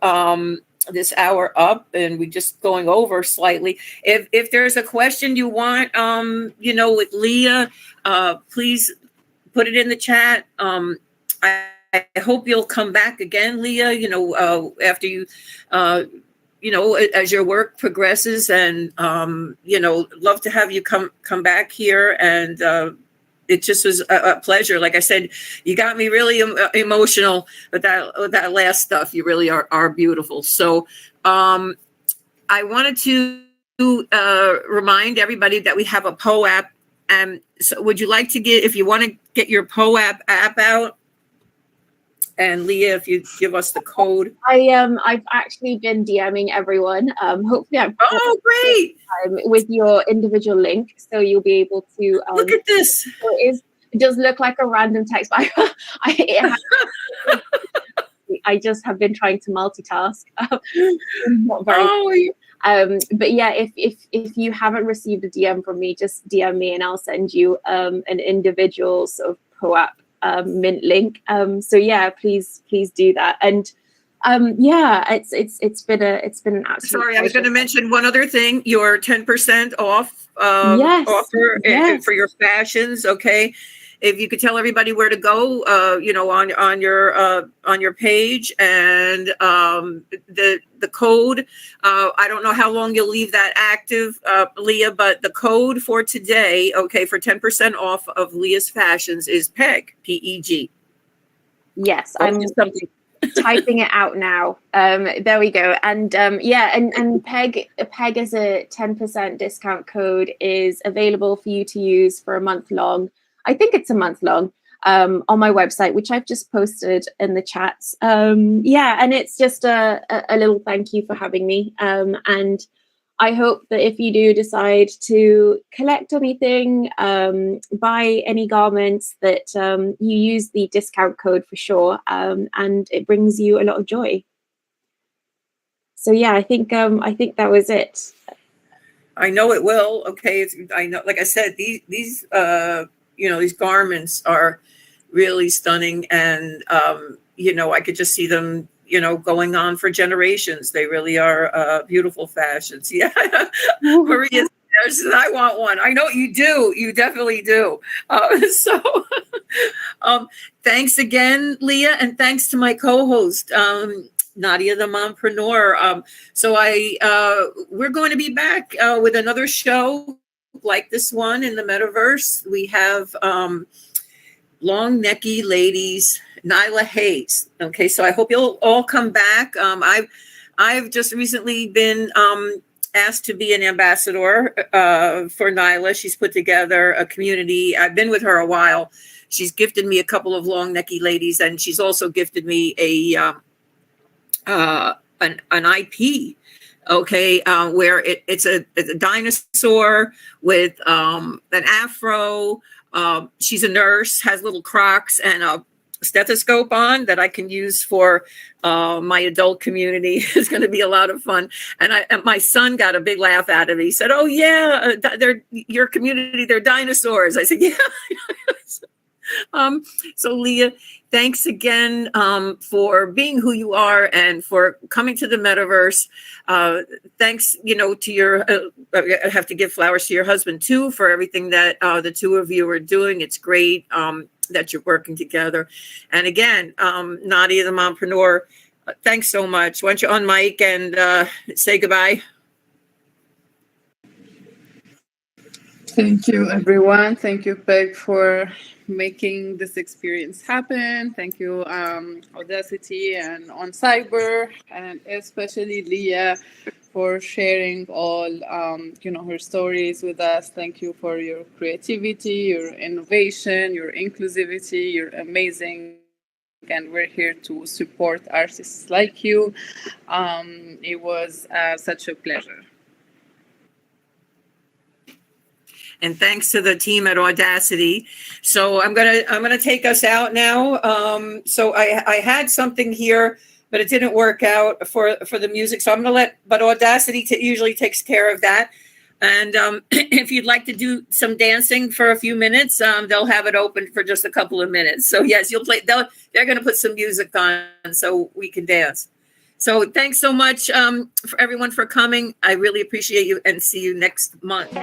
this hour up, and we're just going over slightly. If there's a question you want, you know, with Leah, please put it in the chat. I hope you'll come back again, Leah, you know, after you, you know, as your work progresses, and, you know, love to have you come back here. And it just was a pleasure. Like I said, you got me really emotional with that last stuff. You really are beautiful. So I wanted to remind everybody that we have a PO app. And so would you like to if you want to get your PO app out? And Leah, if you give us the code. I've actually been DMing everyone. Hopefully I'm great with your individual link, so you'll be able to look at this. So it does look like a random text, but I just have been trying to multitask. Not very. But yeah, if you haven't received a DM from me, just DM me and I'll send you an individual sort of PO app mint link. So yeah, please do that. And yeah, it's been an absolute Sorry, I was going to mention one other thing. Your 10% off yes, offer yes. for your fashions. Okay, if you could tell everybody where to go, you know, on your page, and the code. I don't know how long you'll leave that active, Leah, but the code for today, okay, for 10% off of Leah's fashions is PEG, PEG. Yes, I'm typing it out now. There we go. And yeah, and PEG as a 10% discount code is available for you to use for a month long. I think it's a month long. on my website, which I've just posted in the chats. Yeah, and it's just a little thank you for having me. And I hope that if you do decide to collect anything, buy any garments, that you use the discount code for sure, and it brings you a lot of joy. So yeah, I think that was it. I know it will. Okay, I know. Like I said, these these garments are really stunning, and I could just see them going on for generations. They really are beautiful fashions. Yeah. Maria says, I want one. I know you do. You definitely do. Thanks again, Leah, and thanks to my co-host, Nadia, the mompreneur. We're going to be back with another show like this one in the Metaverse. We have long necky ladies, Nyla Hayes. Okay, so I hope you'll all come back. I've just recently been asked to be an ambassador for Nyla. She's put together a community. I've been with her a while. She's gifted me a couple of long necky ladies, and she's also gifted me an IP. Okay, where it's a dinosaur with an afro. She's a nurse, has little Crocs and a stethoscope on that I can use for my adult community. It's going to be a lot of fun. And my son got a big laugh out of it. He said, "Oh yeah, they're your community. They're dinosaurs." I said, "Yeah." So Leah, thanks again for being who you are and for coming to the Metaverse. Thanks, to your, I have to give flowers to your husband too for everything that the two of you are doing. It's great that you're working together. And again, Nadia, the mompreneur, thanks so much. Why don't you on mic and say goodbye? Thank you, everyone. Thank you, Peg, for making this experience happen. Thank you, Audacity and On Cyber, and especially Leah for sharing all, her stories with us. Thank you for your creativity, your innovation, your inclusivity. You're amazing. And we're here to support artists like you. It was such a pleasure. And thanks to the team at Audacity. So I'm gonna take us out now. So I had something here, but it didn't work out for the music. So I'm gonna but Audacity usually takes care of that. And if you'd like to do some dancing for a few minutes, they'll have it open for just a couple of minutes. So yes, you'll play. They're gonna put some music on so we can dance. So thanks so much for everyone for coming. I really appreciate you, and see you next month.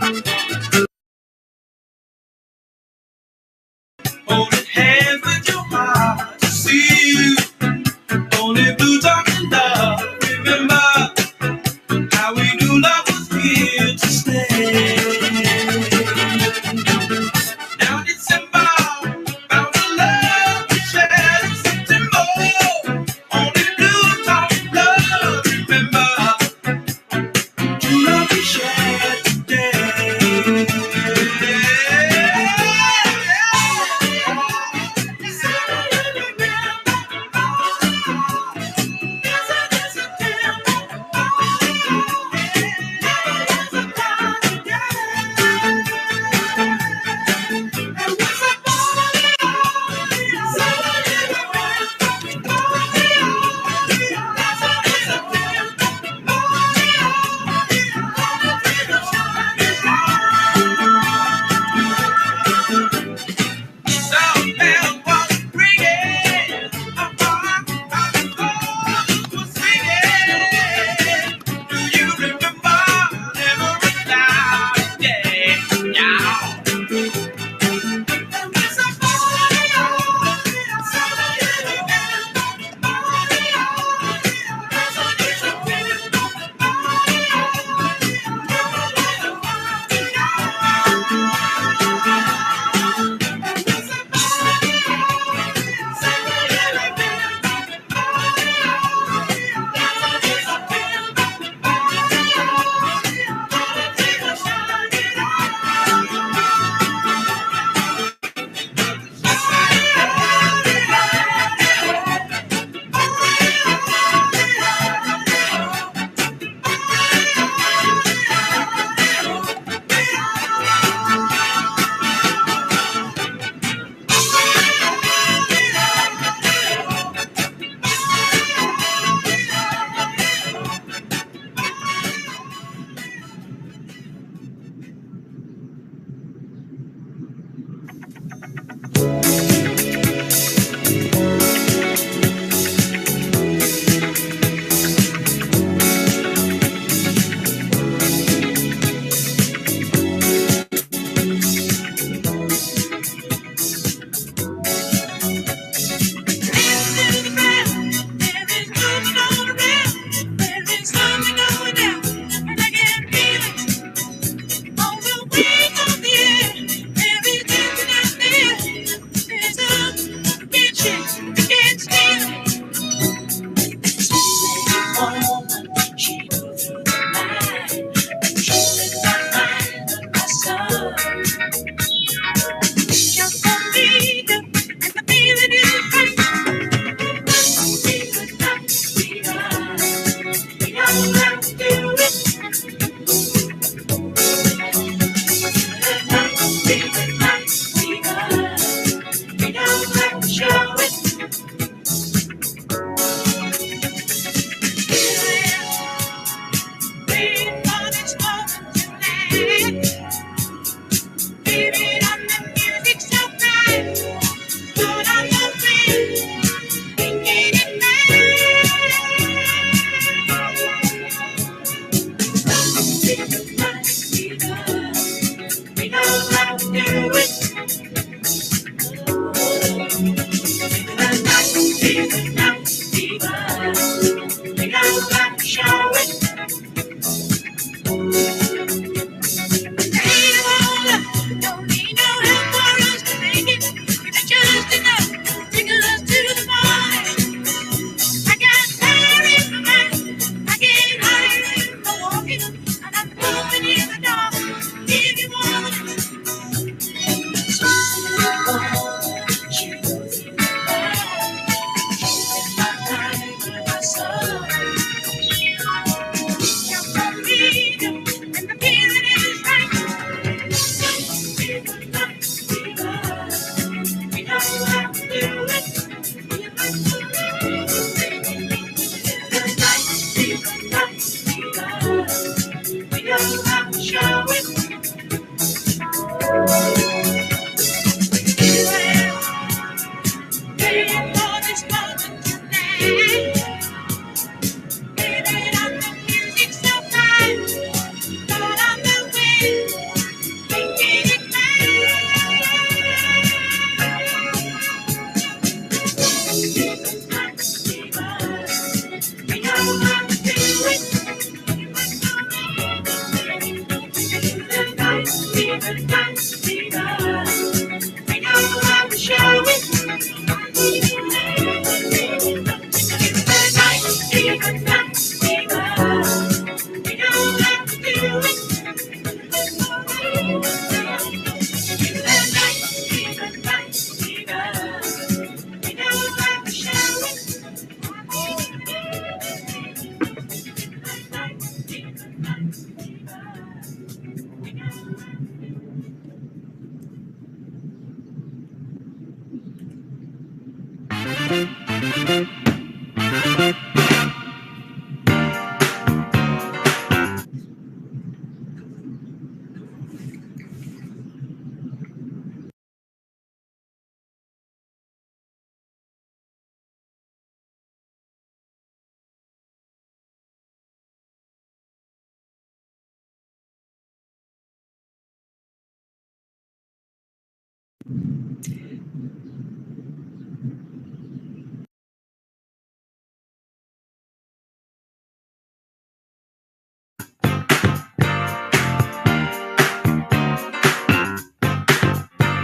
Holding hands with your heart to see you. Only blue talking love. Remember how we knew love was here to stay. Now December, found the love to share in September. Only blue talking love. Remember true love we shared today.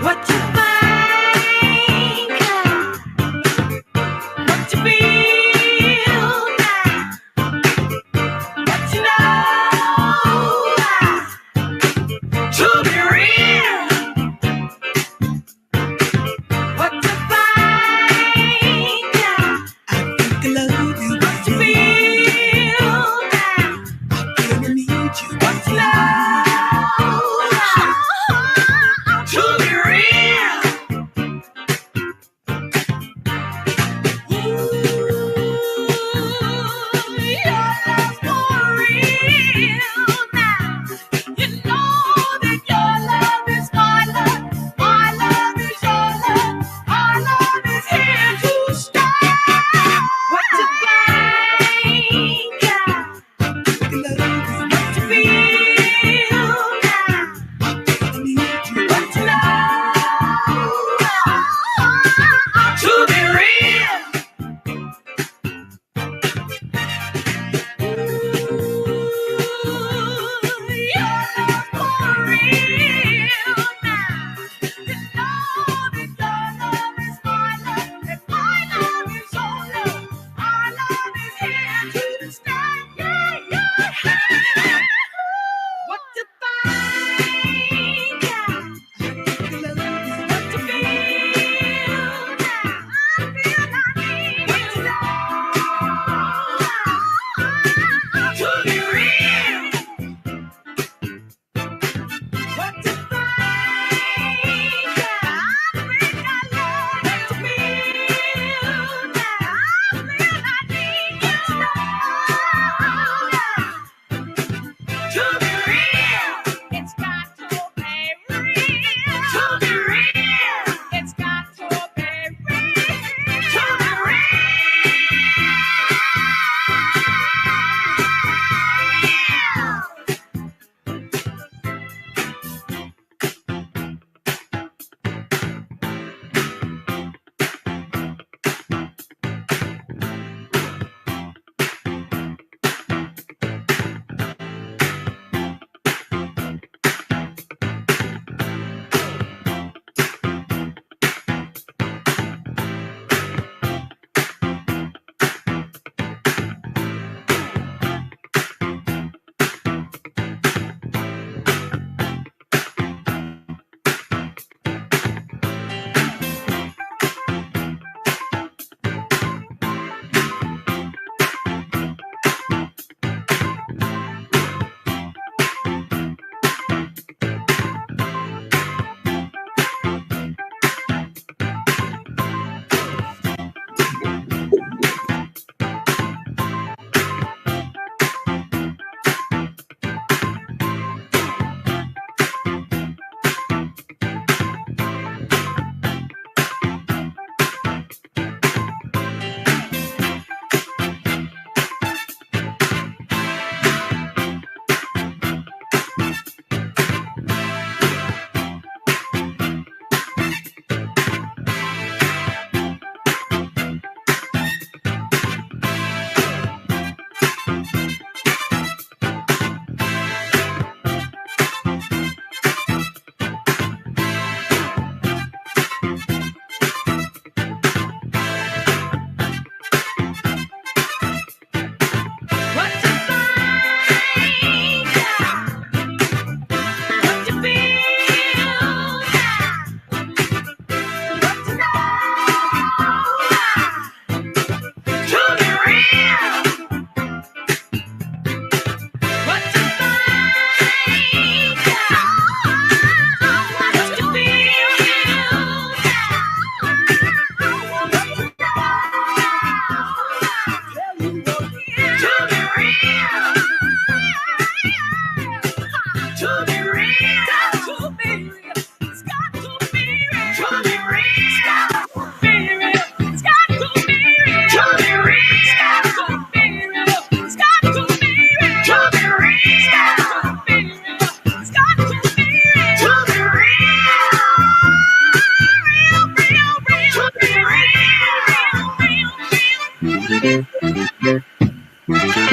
What you think, what you feel now, what you know to be real. What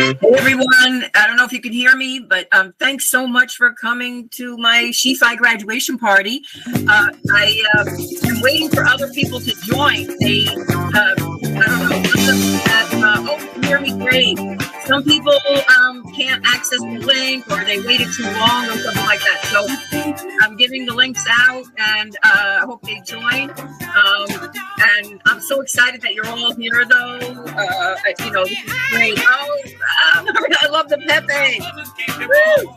Hey everyone, I don't know if you can hear me, but thanks so much for coming to my SheFi graduation party. I am waiting for other people to join. They, I don't know, oh, you can hear me great. Some people can't access the link, or they waited too long or something like that. So I'm giving the links out, and I hope they join. And I'm so excited that you're all here, though. You know, this is great. Oh, I love the Pepe. Woo!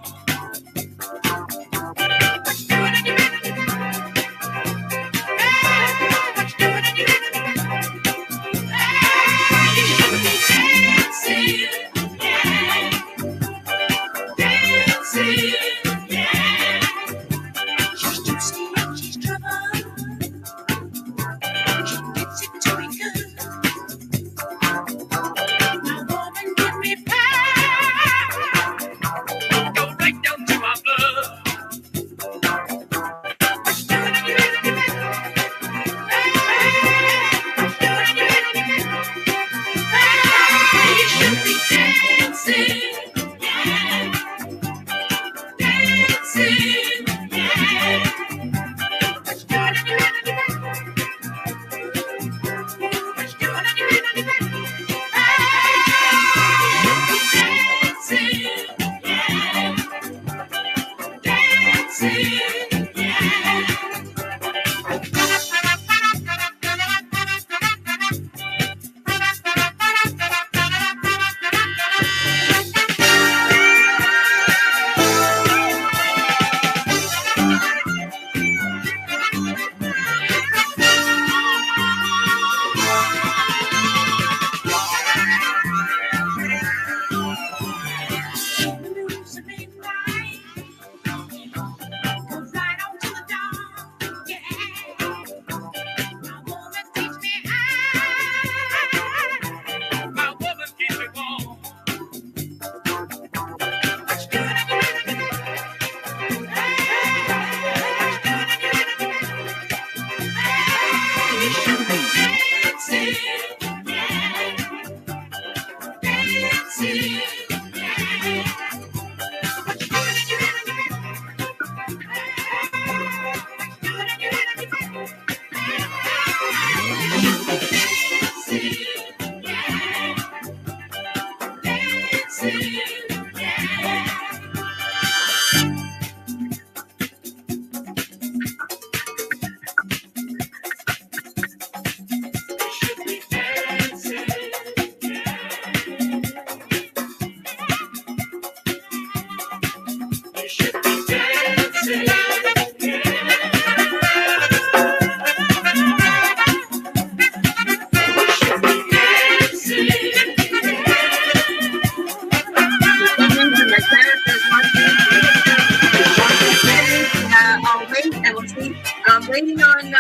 Waiting on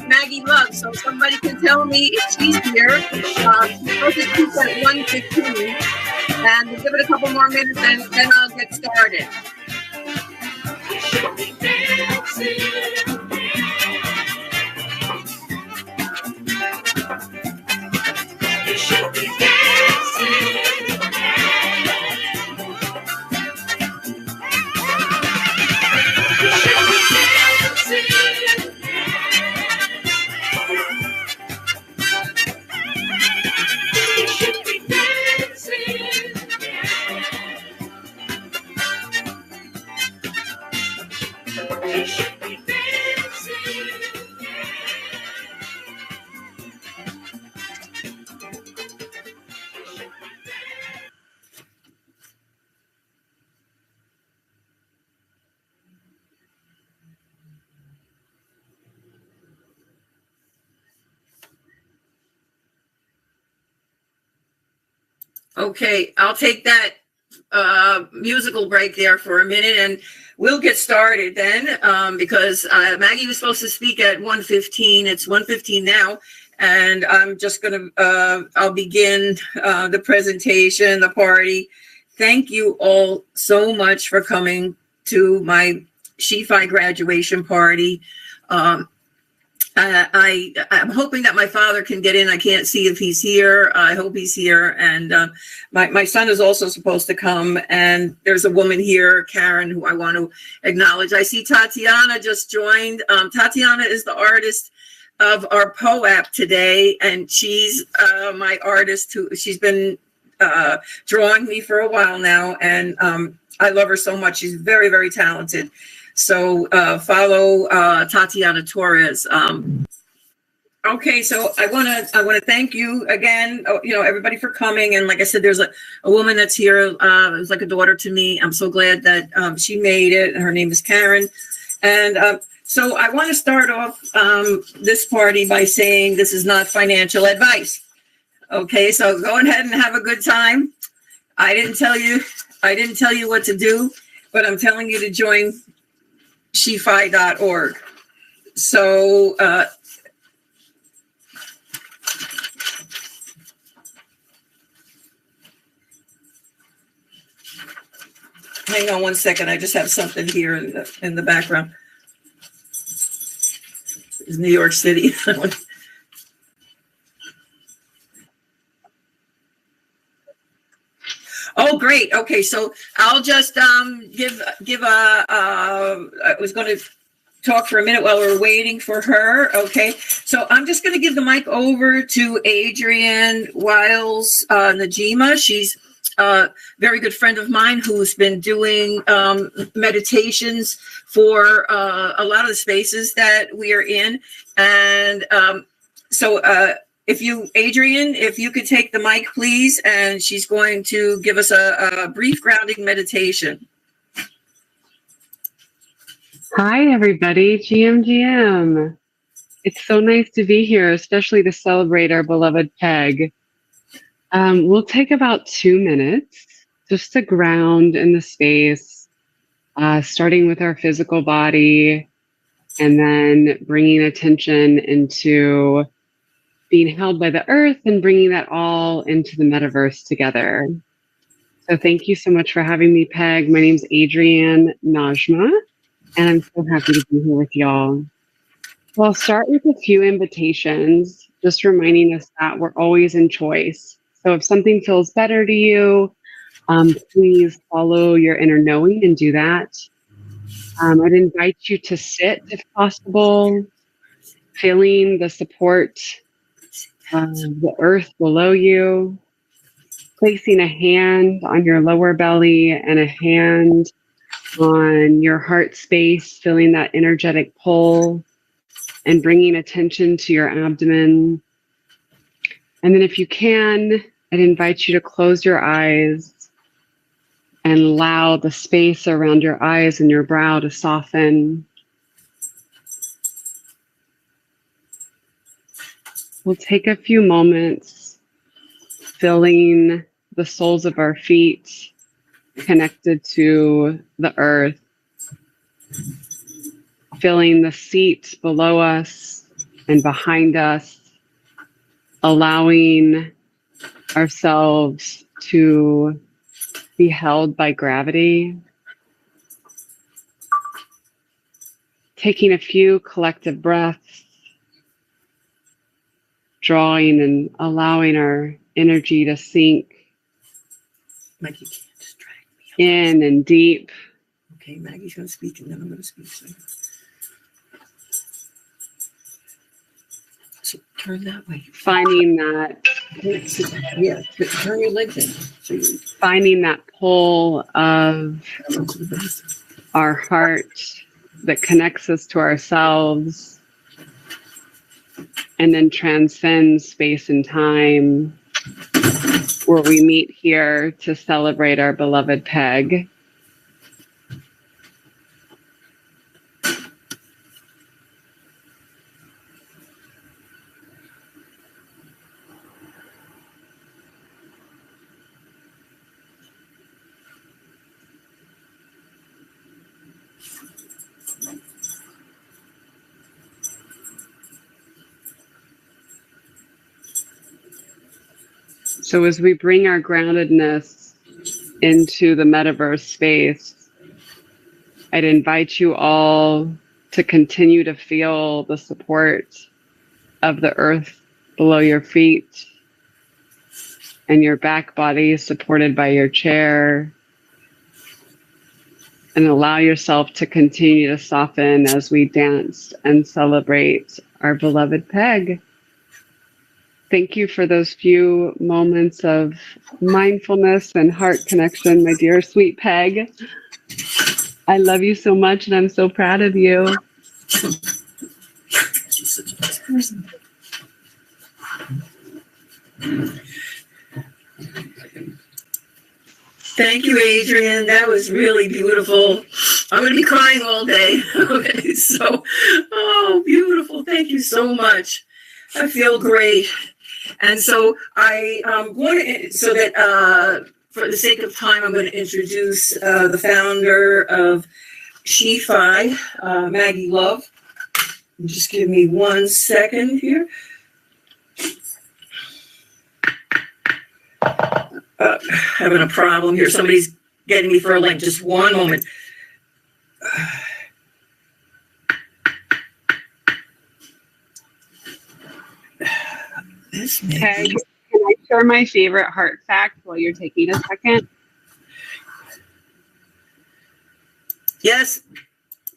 Maggie Love, so somebody can tell me if she's here. She's supposed to speak at 1:15, and we'll give it a couple more minutes, and then I'll get started. Okay, I'll take that musical break there for a minute, and we'll get started then, because Maggie was supposed to speak at 1:15. It's 1:15 now, and I'm just going to, I'll begin the presentation, the party. Thank you all so much for coming to my SheFi graduation party. I'm hoping that my father can get in. I can't see if he's here. I hope he's here. And my son is also supposed to come. And there's a woman here, Karen, who I want to acknowledge. I see Tatiana just joined. Tatiana is the artist of our POAP today, and she's my artist who she's been drawing me for a while now, and I love her so much. She's very, very talented. So follow Tatiana Torres. Okay, so I want to thank you again, everybody for coming. And like I said, there's a woman that's here, who's like a daughter to me. I'm so glad that she made it. Her name is Karen. And so I want to start off this party by saying this is not financial advice. Okay, so go ahead and have a good time. I didn't tell you what to do, but I'm telling you to join SheFi.org. So hang on one second. I just have something here in the background. It's New York City. Oh, great. Okay, so I'll just give I was going to talk for a minute while we're waiting for her. Okay, so I'm just going to give the mic over to Adrienne Wiles Najima. She's a very good friend of mine who's been doing meditations for a lot of the spaces that we are in. And Adrienne, if you could take the mic, please, and she's going to give us a brief grounding meditation. Hi, everybody. GM. It's so nice to be here, especially to celebrate our beloved Peg. We'll take about 2 minutes just to ground in the space, starting with our physical body and then bringing attention into being held by the earth and bringing that all into the metaverse together. So thank you so much for having me, Peg. My name's Adrienne Najma, and I'm so happy to be here with y'all. So I'll start with a few invitations, just reminding us that we're always in choice. So if something feels better to you, please follow your inner knowing and do that. I'd invite you to sit if possible, feeling the support of the earth below you, placing a hand on your lower belly and a hand on your heart space, feeling that energetic pull and bringing attention to your abdomen. And then if you can, I'd invite you to close your eyes and allow the space around your eyes and your brow to soften. We'll take a few moments feeling the soles of our feet connected to the earth, feeling the seat below us and behind us, allowing ourselves to be held by gravity. Taking a few collective breaths, drawing and allowing our energy to sink Maggie can't distract me. in and deep. Okay, Maggie's going to speak, and then I'm going to speak. So turn that way. Finding that, Yeah, turn your legs in. So finding that pull of our heart that connects us to ourselves and then transcends space and time, where we meet here to celebrate our beloved Peg. So as we bring our groundedness into the metaverse space, I'd invite you all to continue to feel the support of the earth below your feet and your back body supported by your chair. And allow yourself to continue to soften as we dance and celebrate our beloved Peg. Thank you for those few moments of mindfulness and heart connection, my dear sweet Peg. I love you so much and I'm so proud of you. She's such a nice person. Thank you, Adrian. That was really beautiful. I'm going to be crying all day. Okay, so, oh, beautiful. Thank you so much. I feel great. And so I'm going to, so that for the sake of time, I'm going to introduce the founder of SheFi, Maggie Love. Just give me 1 second here. Having a problem here. Somebody's getting me for a link. Just one moment. This Peg, can I share my favorite heart fact while you're taking a second? Yes.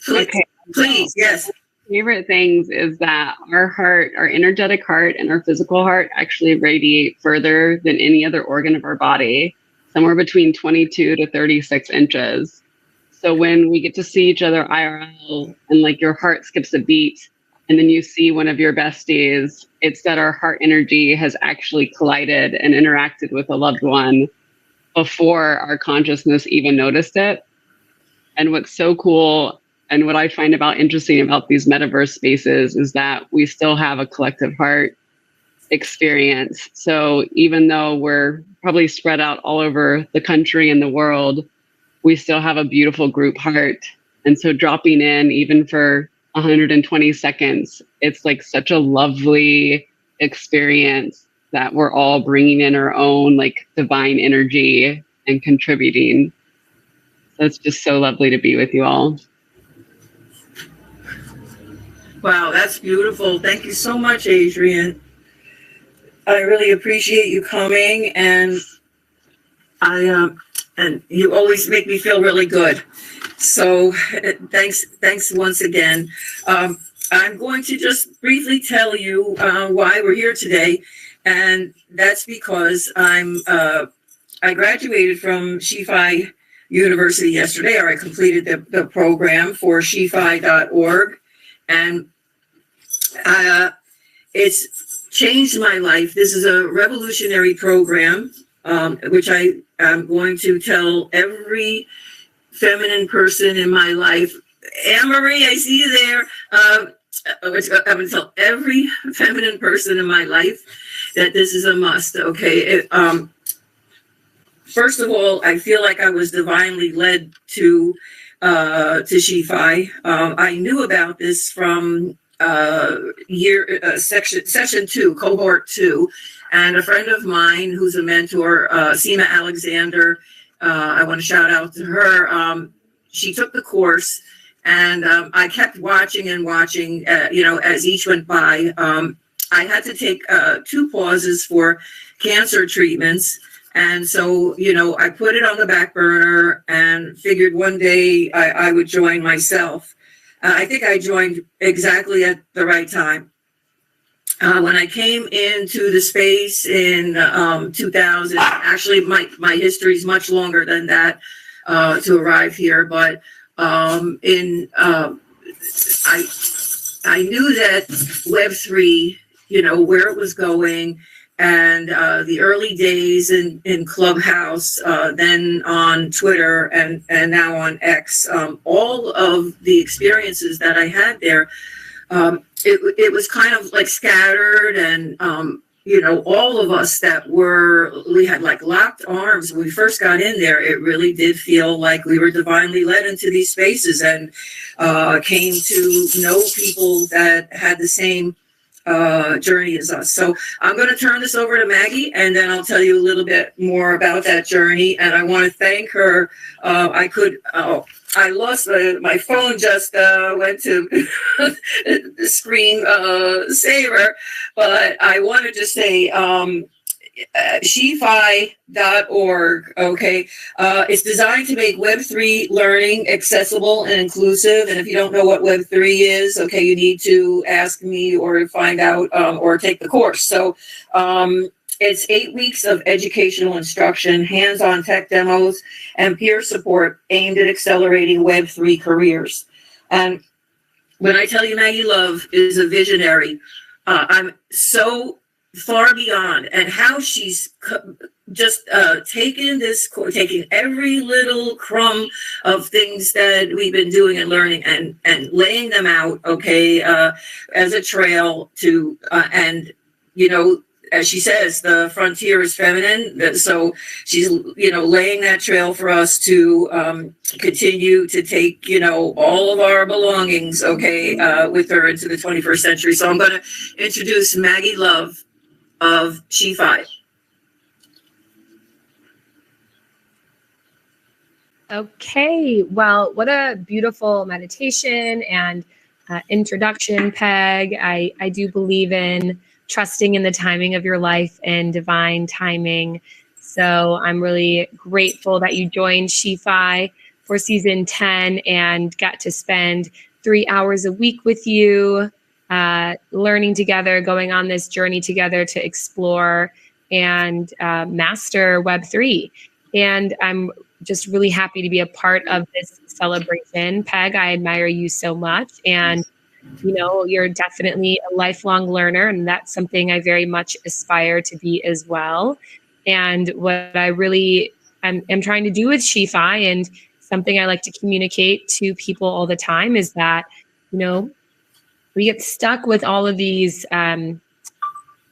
Okay. Please, yes. Favorite things is that our heart, our energetic heart and our physical heart actually radiate further than any other organ of our body, somewhere between 22 to 36 inches. So when we get to see each other IRL and like your heart skips a beat and then you see one of your besties, it's that our heart energy has actually collided and interacted with a loved one before our consciousness even noticed it. And what's so cool and what I find interesting about these metaverse spaces is that we still have a collective heart experience. So even though we're probably spread out all over the country and the world, we still have a beautiful group heart. And so dropping in even for 120 seconds, it's like such a lovely experience that we're all bringing in our own like divine energy and contributing. So it's just so lovely to be with you all. Wow, that's beautiful. Thank you so much, Adrian. I really appreciate you coming, and and you always make me feel really good. So thanks once again. I'm going to just briefly tell you why we're here today, and that's because I graduated from SheFi University yesterday, or I completed the program for SheFi.org. And it's changed my life. This is a revolutionary program, which I am going to tell every feminine person in my life. Anne-Marie, I see you there. I'm going to tell every feminine person in my life that this is a must, okay? First of all, I feel like I was divinely led to SheFi. I knew about this from session 2, cohort 2, and a friend of mine who's a mentor, Seema Alexander. I want to shout out to her. She took the course, and I kept watching and watching. As each went by, I had to take 2 pauses for cancer treatments. And so, I put it on the back burner and figured one day I would join myself. I think I joined exactly at the right time. When I came into the space in 2000, actually my history is much longer than that to arrive here, but I knew that Web3, where it was going, and the early days in Clubhouse, then on Twitter, and now on X, all of the experiences that I had there, it was kind of like scattered, and all of us we had like locked arms when we first got in there. It really did feel like we were divinely led into these spaces, and came to know people that had the same journey as us. So I'm going to turn this over to Maggie, and then I'll tell you a little bit more about that journey. And I want to thank her. I lost my phone, just went to the screen saver, but I wanted to say SheFi.org, okay? It's designed to make Web3 learning accessible and inclusive. And if you don't know what Web3 is, okay, you need to ask me or find out or take the course. So it's 8 weeks of educational instruction, hands-on tech demos, and peer support aimed at accelerating Web3 careers. And when I tell you Maggie Love is a visionary, I'm so far beyond, and how she's just taking every little crumb of things that we've been doing and learning and laying them out, okay, as a trail to, and, you know, as she says, the frontier is feminine. So she's, you know, laying that trail for us to continue to take, you know, all of our belongings, okay, with her into the 21st century. So I'm going to introduce Maggie Love of SheFi. Okay, well, what a beautiful meditation and introduction, Peg. I do believe in trusting in the timing of your life and divine timing. So I'm really grateful that you joined SheFi for season 10 and got to spend 3 hours a week with you, learning together, going on this journey together to explore and master Web3. And I'm just really happy to be a part of this celebration. Peg, I admire you so much. And, you know, you're definitely a lifelong learner, and that's something I very much aspire to be as well. And what I really am trying to do with SheFi, and something I like to communicate to people all the time, is that, you know, we get stuck with all of these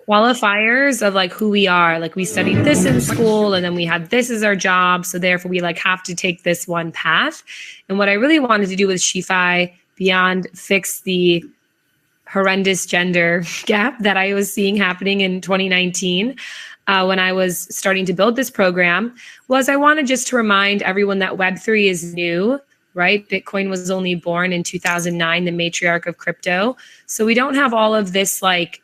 qualifiers of like who we are. Like we studied this in school and then we had this as our job. So therefore we like have to take this one path. And what I really wanted to do with SheFi, beyond fix the horrendous gender gap that I was seeing happening in 2019, when I was starting to build this program, was I wanted just to remind everyone that Web3 is new, right? Bitcoin was only born in 2009, the matriarch of crypto. So we don't have all of this like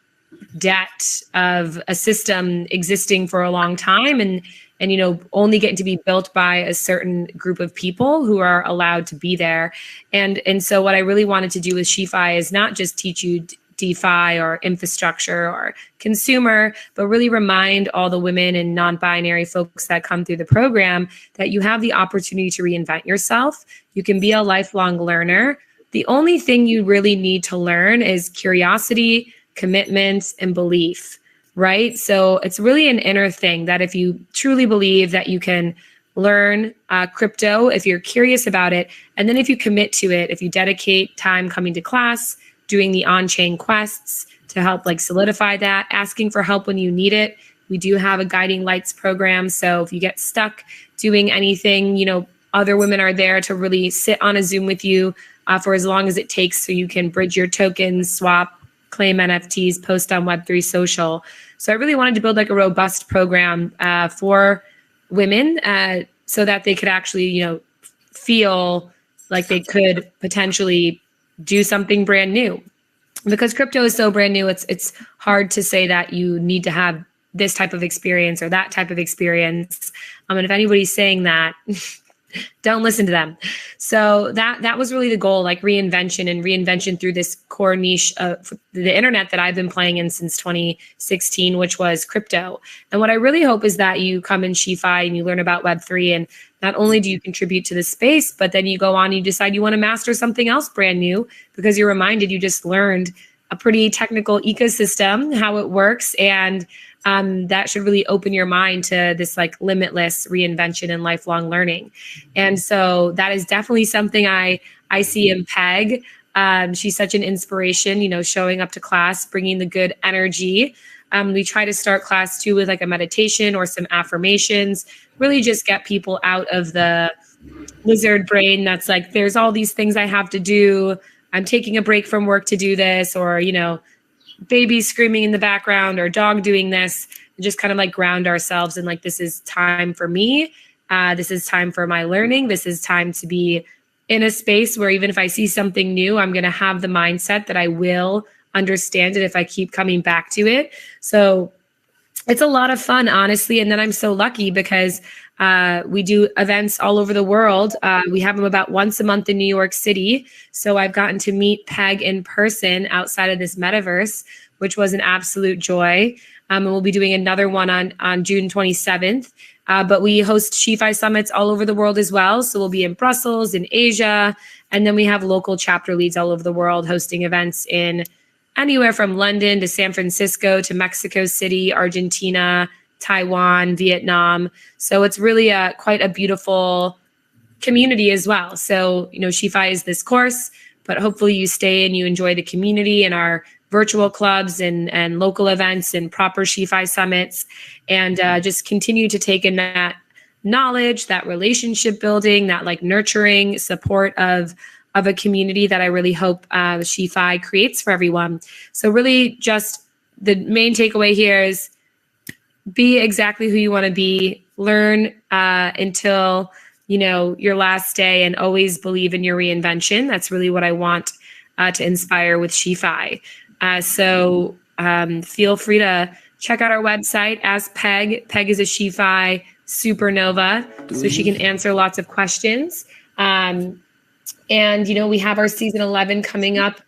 debt of a system existing for a long time and you know, only getting to be built by a certain group of people who are allowed to be there. And so what I really wanted to do with SheFi is not just teach you DeFi or infrastructure or consumer, but really remind all the women and non-binary folks that come through the program that you have the opportunity to reinvent yourself. You can be a lifelong learner. The only thing you really need to learn is curiosity, commitment, and belief, right? So it's really an inner thing that if you truly believe that you can learn crypto, if you're curious about it, and then if you commit to it, if you dedicate time coming to class, doing the on-chain quests to help like solidify that, asking for help when you need it. We do have a guiding lights program. So if you get stuck doing anything, you know, other women are there to really sit on a Zoom with you for as long as it takes so you can bridge your tokens, swap, claim NFTs, post on Web3 social. So I really wanted to build like a robust program for women so that they could actually, you know, feel like they could potentially do something brand new. Because crypto is so brand new, it's hard to say that you need to have this type of experience or that type of experience. And if anybody's saying that, don't listen to them. So that was really the goal, like reinvention through this core niche of the internet that I've been playing in since 2016, which was crypto. And what I really hope is that you come in SheFi and you learn about Web3, and not only do you contribute to the space, but then you go on and you decide you want to master something else brand new because you're reminded you just learned a pretty technical ecosystem, how it works, and that should really open your mind to this like limitless reinvention and lifelong learning. And so that is definitely something I see in Peg. She's such an inspiration, you know, showing up to class, bringing the good energy. We try to start class too with like a meditation or some affirmations, really just get people out of the lizard brain that's like, there's all these things I have to do. I'm taking a break from work to do this, or, you know, baby screaming in the background or dog doing this, just kind of like ground ourselves and like, this is time for me. This is time for my learning. This is time to be in a space where even if I see something new, I'm going to have the mindset that I will understand it if I keep coming back to it. So it's a lot of fun, honestly. And then I'm so lucky because we do events all over the world. We have them about once a month in New York City. So I've gotten to meet Peg in person outside of this metaverse, which was an absolute joy. And we'll be doing another one on June 27th. But we host SheFi summits all over the world as well. So we'll be in Brussels, in Asia. And then we have local chapter leads all over the world hosting events in anywhere from London to San Francisco to Mexico City, Argentina, Taiwan, Vietnam. So it's really quite a beautiful community as well. So, SheFi is this course, but hopefully you stay and you enjoy the community and our virtual clubs and local events and proper SheFi summits, and just continue to take in that knowledge, that relationship building, that like nurturing support of a community that I really hope SheFi creates for everyone. So really just the main takeaway here is be exactly who you want to be, learn until, your last day, and always believe in your reinvention. That's really what I want to inspire with SheFi. So feel free to check out our website. Ask Peg. Peg is a SheFi supernova, so she can answer lots of questions. And, we have our season 11 coming up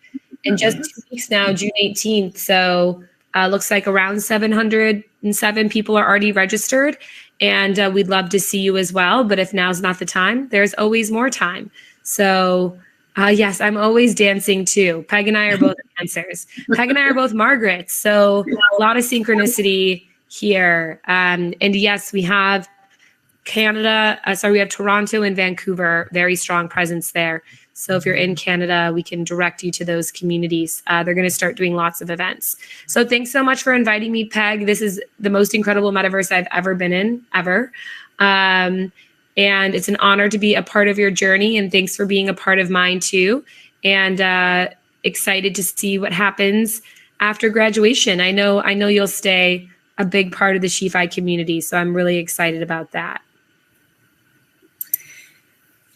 in just 2 weeks now, June 18th. So looks like around 707 people are already registered, and we'd love to see you as well. But if now's not the time, there's always more time. So yes, I'm always dancing too. Peg and I are both dancers. Peg and I are both Margarets. So a lot of synchronicity here. And yes, we have Canada. We have Toronto and Vancouver, very strong presence there. So if you're in Canada, we can direct you to those communities. They're going to start doing lots of events. So thanks so much for inviting me, Peg. This is the most incredible metaverse I've ever been in, ever. And it's an honor to be a part of your journey. And thanks for being a part of mine too. And excited to see what happens after graduation. I know you'll stay a big part of the SheFi community. So I'm really excited about that.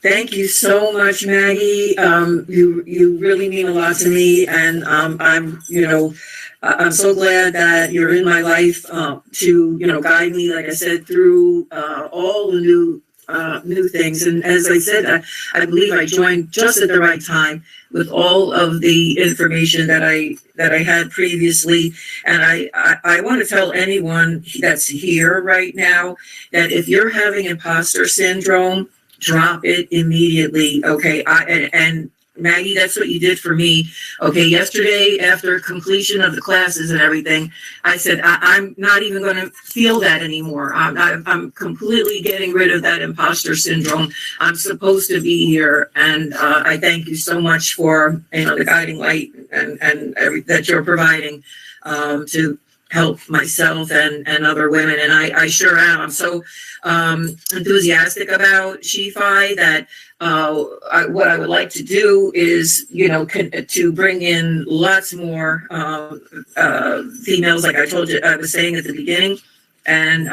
Thank you so much, Maggie. You really mean a lot to me, and I'm so glad that you're in my life to guide me, like I said, through all the new things. And as I said, I believe I joined just at the right time with all of the information that I had previously. And I want to tell anyone that's here right now that if you're having imposter syndrome, drop it immediately. Okay. And Maggie, that's what you did for me. Okay. Yesterday, after completion of the classes and everything, I said, I'm not even going to feel that anymore. I'm completely getting rid of that imposter syndrome. I'm supposed to be here. And I thank you so much for, the guiding light and that you're providing to help myself and other women. And I sure am. I'm so enthusiastic about SheFi that what I would like to do is, to bring in lots more females, like I told you, I was saying at the beginning. And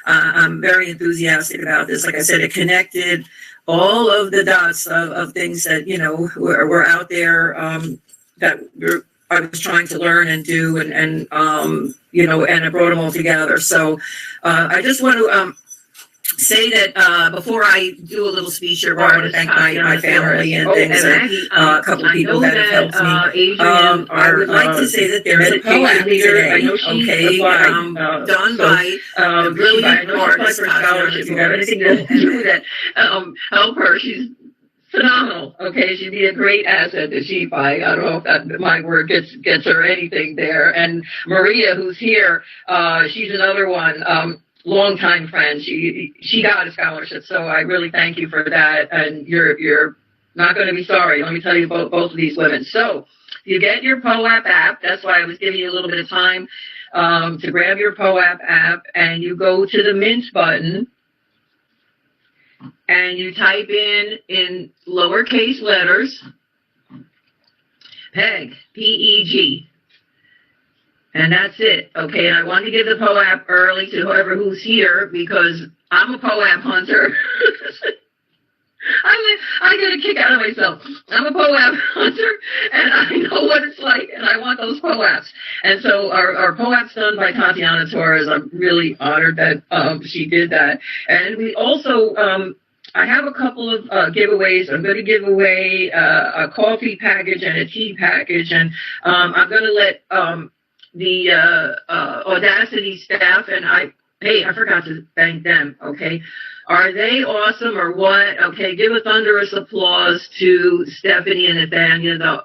I'm very enthusiastic about this. Like I said, it connected all of the dots of things that, were out there that I was trying to learn and do, and I brought them all together. So I just want to say that before I do a little speech here, I want to thank my family and things, and a couple of people that have helped me. I would like to say that there's a poem today, okay, done by a brilliant artist, scholarship, that help her. She's phenomenal. Okay, she'd be a great asset to SheFi. I don't know if that my word gets her anything there. And Maria, who's here, she's another one. Longtime friend. She got a scholarship, so I really thank you for that. And you're not going to be sorry. Let me tell you both of these women. So you get your POAP app. That's why I was giving you a little bit of time to grab your POAP app, and you go to the Mint button. And you type in lowercase letters, PEG, P-E-G. And that's it, okay? And I want to give the POAP early to who's here because I'm a POAP hunter. I get a kick out of myself. I'm a POAP hunter, and I know what it's like, and I want those POAPs. And so our POAP's done by Tatiana Torres. I'm really honored that she did that. And we also, I have a couple of giveaways. I'm going to give away a coffee package and a tea package, and I'm going to let the Audacity staff, and I forgot to thank them, okay? Are they awesome or what? Okay, give a thunderous applause to Stephanie and Nathania, the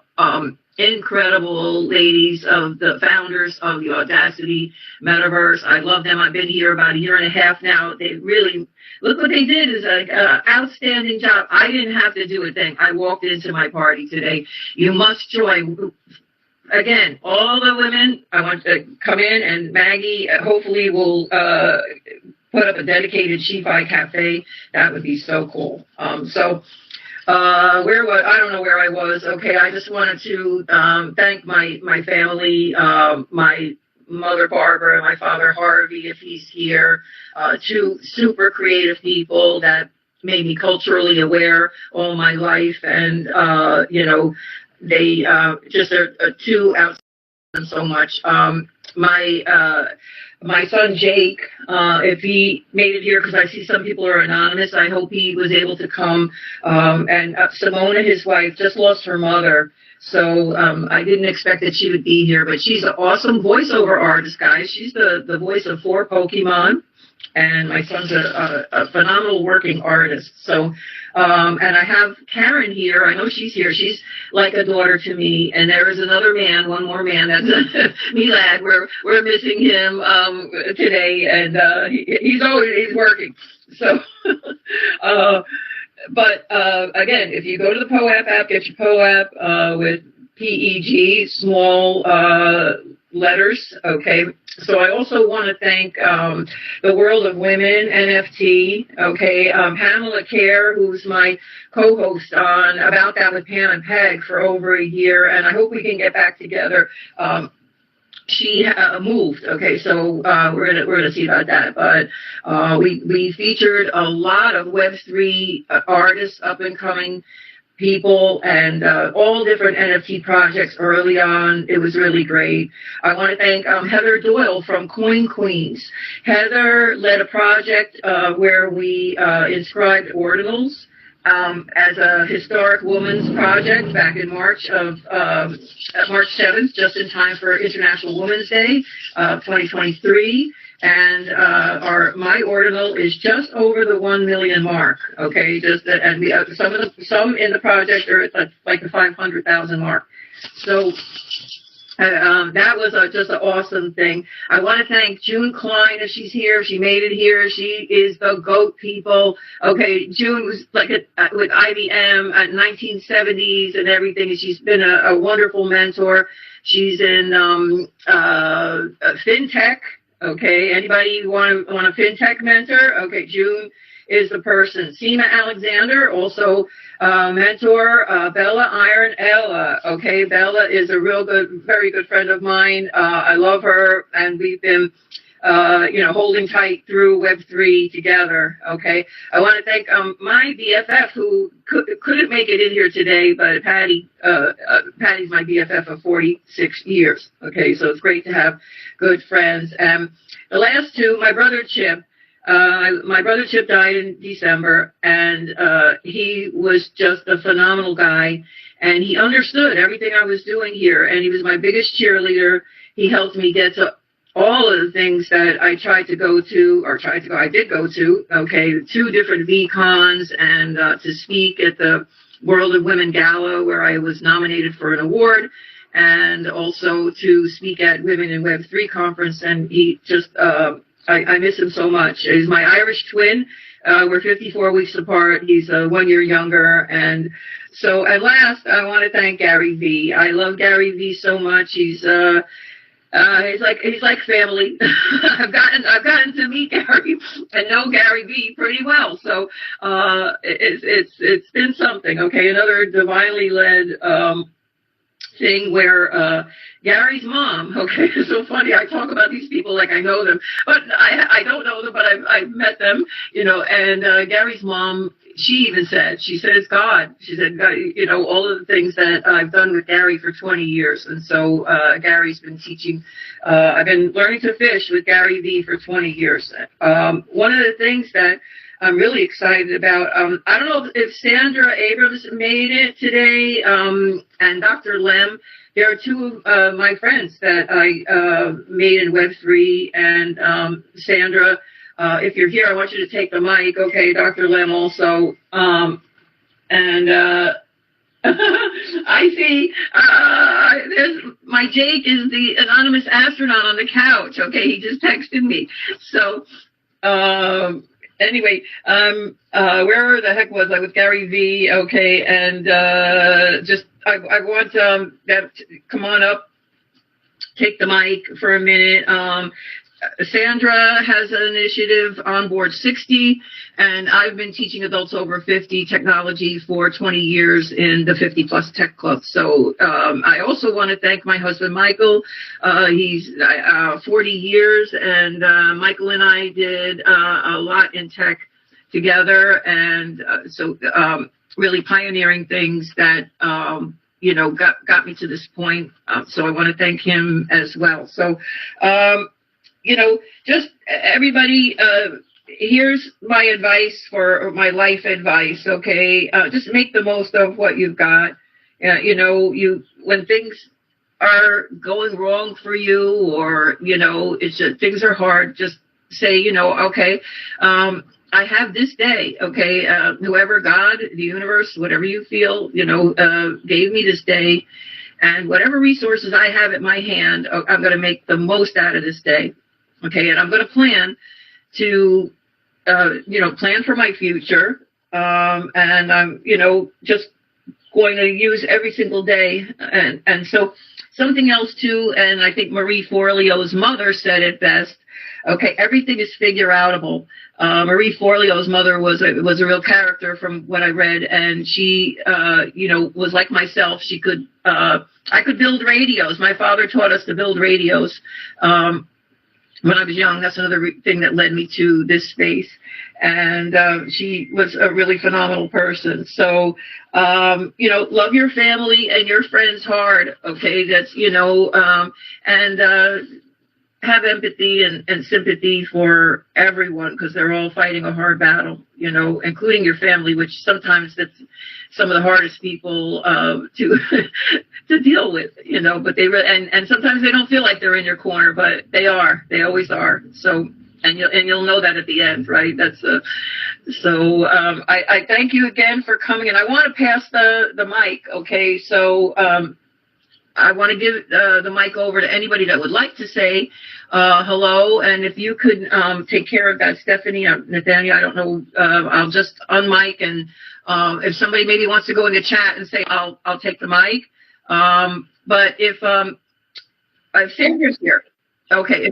incredible ladies of the founders of the Audacity Metaverse. I love them. I've been here about a year and a half now. They really, look what they did is an outstanding job. I didn't have to do a thing. I walked into my party today. You must join. Again, all the women, I want to come in, and Maggie hopefully will put up a dedicated SheFi cafe. That would be so cool. I don't know where I was. Okay, I just wanted to thank my family, my mother Barbara and my father Harvey, if he's here, two super creative people that made me culturally aware all my life, and they just are two outstanding so much. My son Jake, if he made it here, because I see some people are anonymous, I hope he was able to come. And Simona, his wife, just lost her mother, so I didn't expect that she would be here, but she's an awesome voiceover artist, guys. She's the voice of 4 Pokemon, and my son's a phenomenal working artist. So, and I have Karen here. I know she's here. She's like a daughter to me. And there is another man, one more man. That's Milad. We're missing him today, and he's working. So, but again, if you go to the POAP app, get your POAP with PEG, small letters, okay? So I also want to thank the World of Women NFT, okay? Pamela Kerr, who's my co-host on About That with Pam and Peg for over a year, and I hope we can get back together. She moved, okay, so we're gonna see about that. But we featured a lot of Web3 artists, up and coming people, and all different NFT projects early on. It was really great. I want to thank Heather Doyle from Coin Queens. Heather led a project where we inscribed ordinals as a historic women's project back in March 7th, just in time for International Women's Day 2023. And my ordinal is just over the 1 million mark. Okay, and some in the project are at like the 500,000 mark. So that was just an awesome thing. I want to thank June Klein, if she's here. She made it here. She is the GOAT, people. Okay, June was like with IBM at 1970s and everything. She's been a wonderful mentor. She's in fintech. Okay, anybody want a fintech mentor? Okay, June is the person. Seema Alexander, also mentor. Bella Iron Ella. Okay, Bella is a very good friend of mine. I love her, and we've been holding tight through Web3 together. Okay, I want to thank my BFF who couldn't make it in here today, but Patty's my BFF of 46 years. Okay, so it's great to have good friends. And the last two, my brother Chip. My brother Chip died in December, and he was just a phenomenal guy, and he understood everything I was doing here, and he was my biggest cheerleader. He helped me get to all of the things that I did go to, okay, 2 different VCons, and to speak at the World of Women Gala, where I was nominated for an award, and also to speak at Women in Web3 conference, and he just, I miss him so much. He's my Irish twin. We're 54 weeks apart. He's 1 year younger. And so at last, I want to thank Gary V. I love Gary V so much. He's like family. I've gotten to meet Gary and know Gary V pretty well. So it's been something. Okay, another divinely led thing where Gary's mom, okay, it's so funny. I talk about these people like I know them, but I don't know them, but I've met them, and Gary's mom, she said, it's God. She said, God, all of the things that I've done with Gary for 20 years. And so Gary's been teaching, I've been learning to fish with Gary V for 20 years. One of the things that I'm really excited about, I don't know if Sandra Abrams made it today, and Dr. Lem. There are two of my friends that I made in Web3, and Sandra, if you're here, I want you to take the mic. Okay, Dr. Lem also. I see there's my Jake is the anonymous astronaut on the couch. Okay, he just texted me. So anyway, where the heck was I with Gary V? Okay, and I want that to come on up, take the mic for a minute. Sandra has an initiative on board 60, and I've been teaching adults over 50 technology for 20 years in the 50 plus tech club. So I also want to thank my husband, Michael. He's 40 years, and Michael and I did a lot in tech together, and so really pioneering things that got me to this point. So I want to thank him as well. So just everybody, here's my advice for my life advice. Okay, just make the most of what you've got. When things are going wrong for you, or it's just, things are hard, just say, okay, I have this day. Okay, whoever, God, the universe, whatever you feel, gave me this day, and whatever resources I have at my hand, I'm going to make the most out of this day. Okay, and I'm going to plan to, plan for my future, and I'm, just going to use every single day. And so something else too, and I think Marie Forleo's mother said it best. Okay, everything is figure outable. Marie Forleo's mother was a real character from what I read, and she, was like myself. She could, I could build radios. My father taught us to build radios. When I was young, that's another thing that led me to this space. And she was a really phenomenal person. So, love your family and your friends hard. Okay, that's, have empathy and sympathy for everyone, because they're all fighting a hard battle, including your family, which sometimes that's some of the hardest people to to deal with, but they and sometimes they don't feel like they're in your corner, but they are. They always are. So and you'll know that at the end, right? That's so I thank you again for coming, and I want to pass the mic. Okay, so I want to give the mic over to anybody that would like to say hello. And if you could take care of that, Stephanie, Nathaniel, I don't know, I'll just unmic. And if somebody maybe wants to go in the chat and say, I'll take the mic. But if Sandra's here, okay.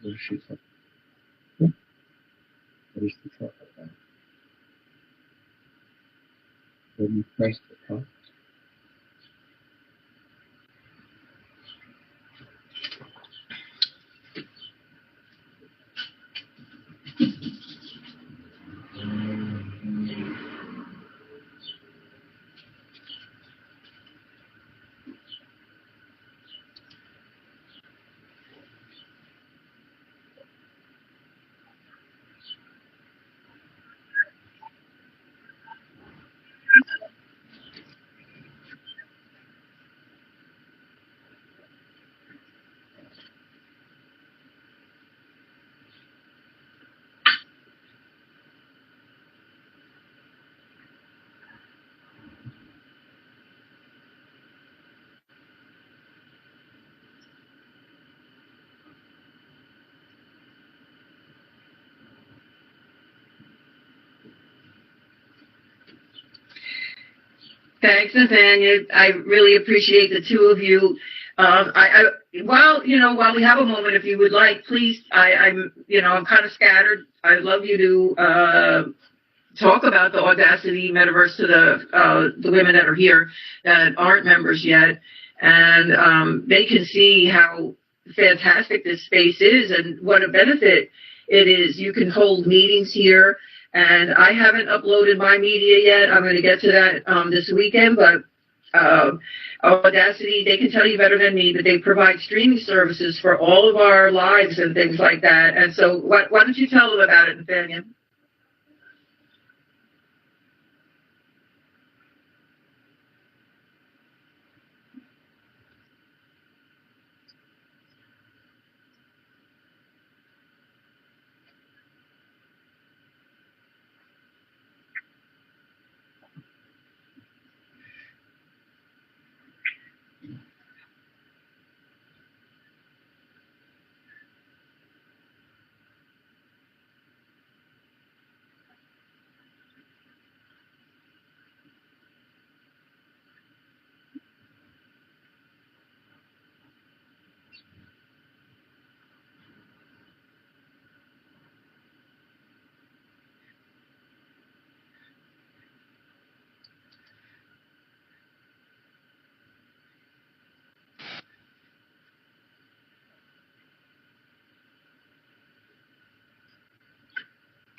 What is she talking about? What is she talking about? When you press the top. Thanks, Nathaniel. I really appreciate the two of you. While we have a moment, if you would like, please, I'm kind of scattered. I'd love you to talk about the Audacity Metaverse to the women that are here that aren't members yet, and they can see how fantastic this space is and what a benefit it is. You can hold meetings here, and I haven't uploaded my media yet. I'm going to get to that this weekend, but Audacity, they can tell you better than me, but they provide streaming services for all of our lives and things like that. And so why don't you tell them about it, Nathaniel?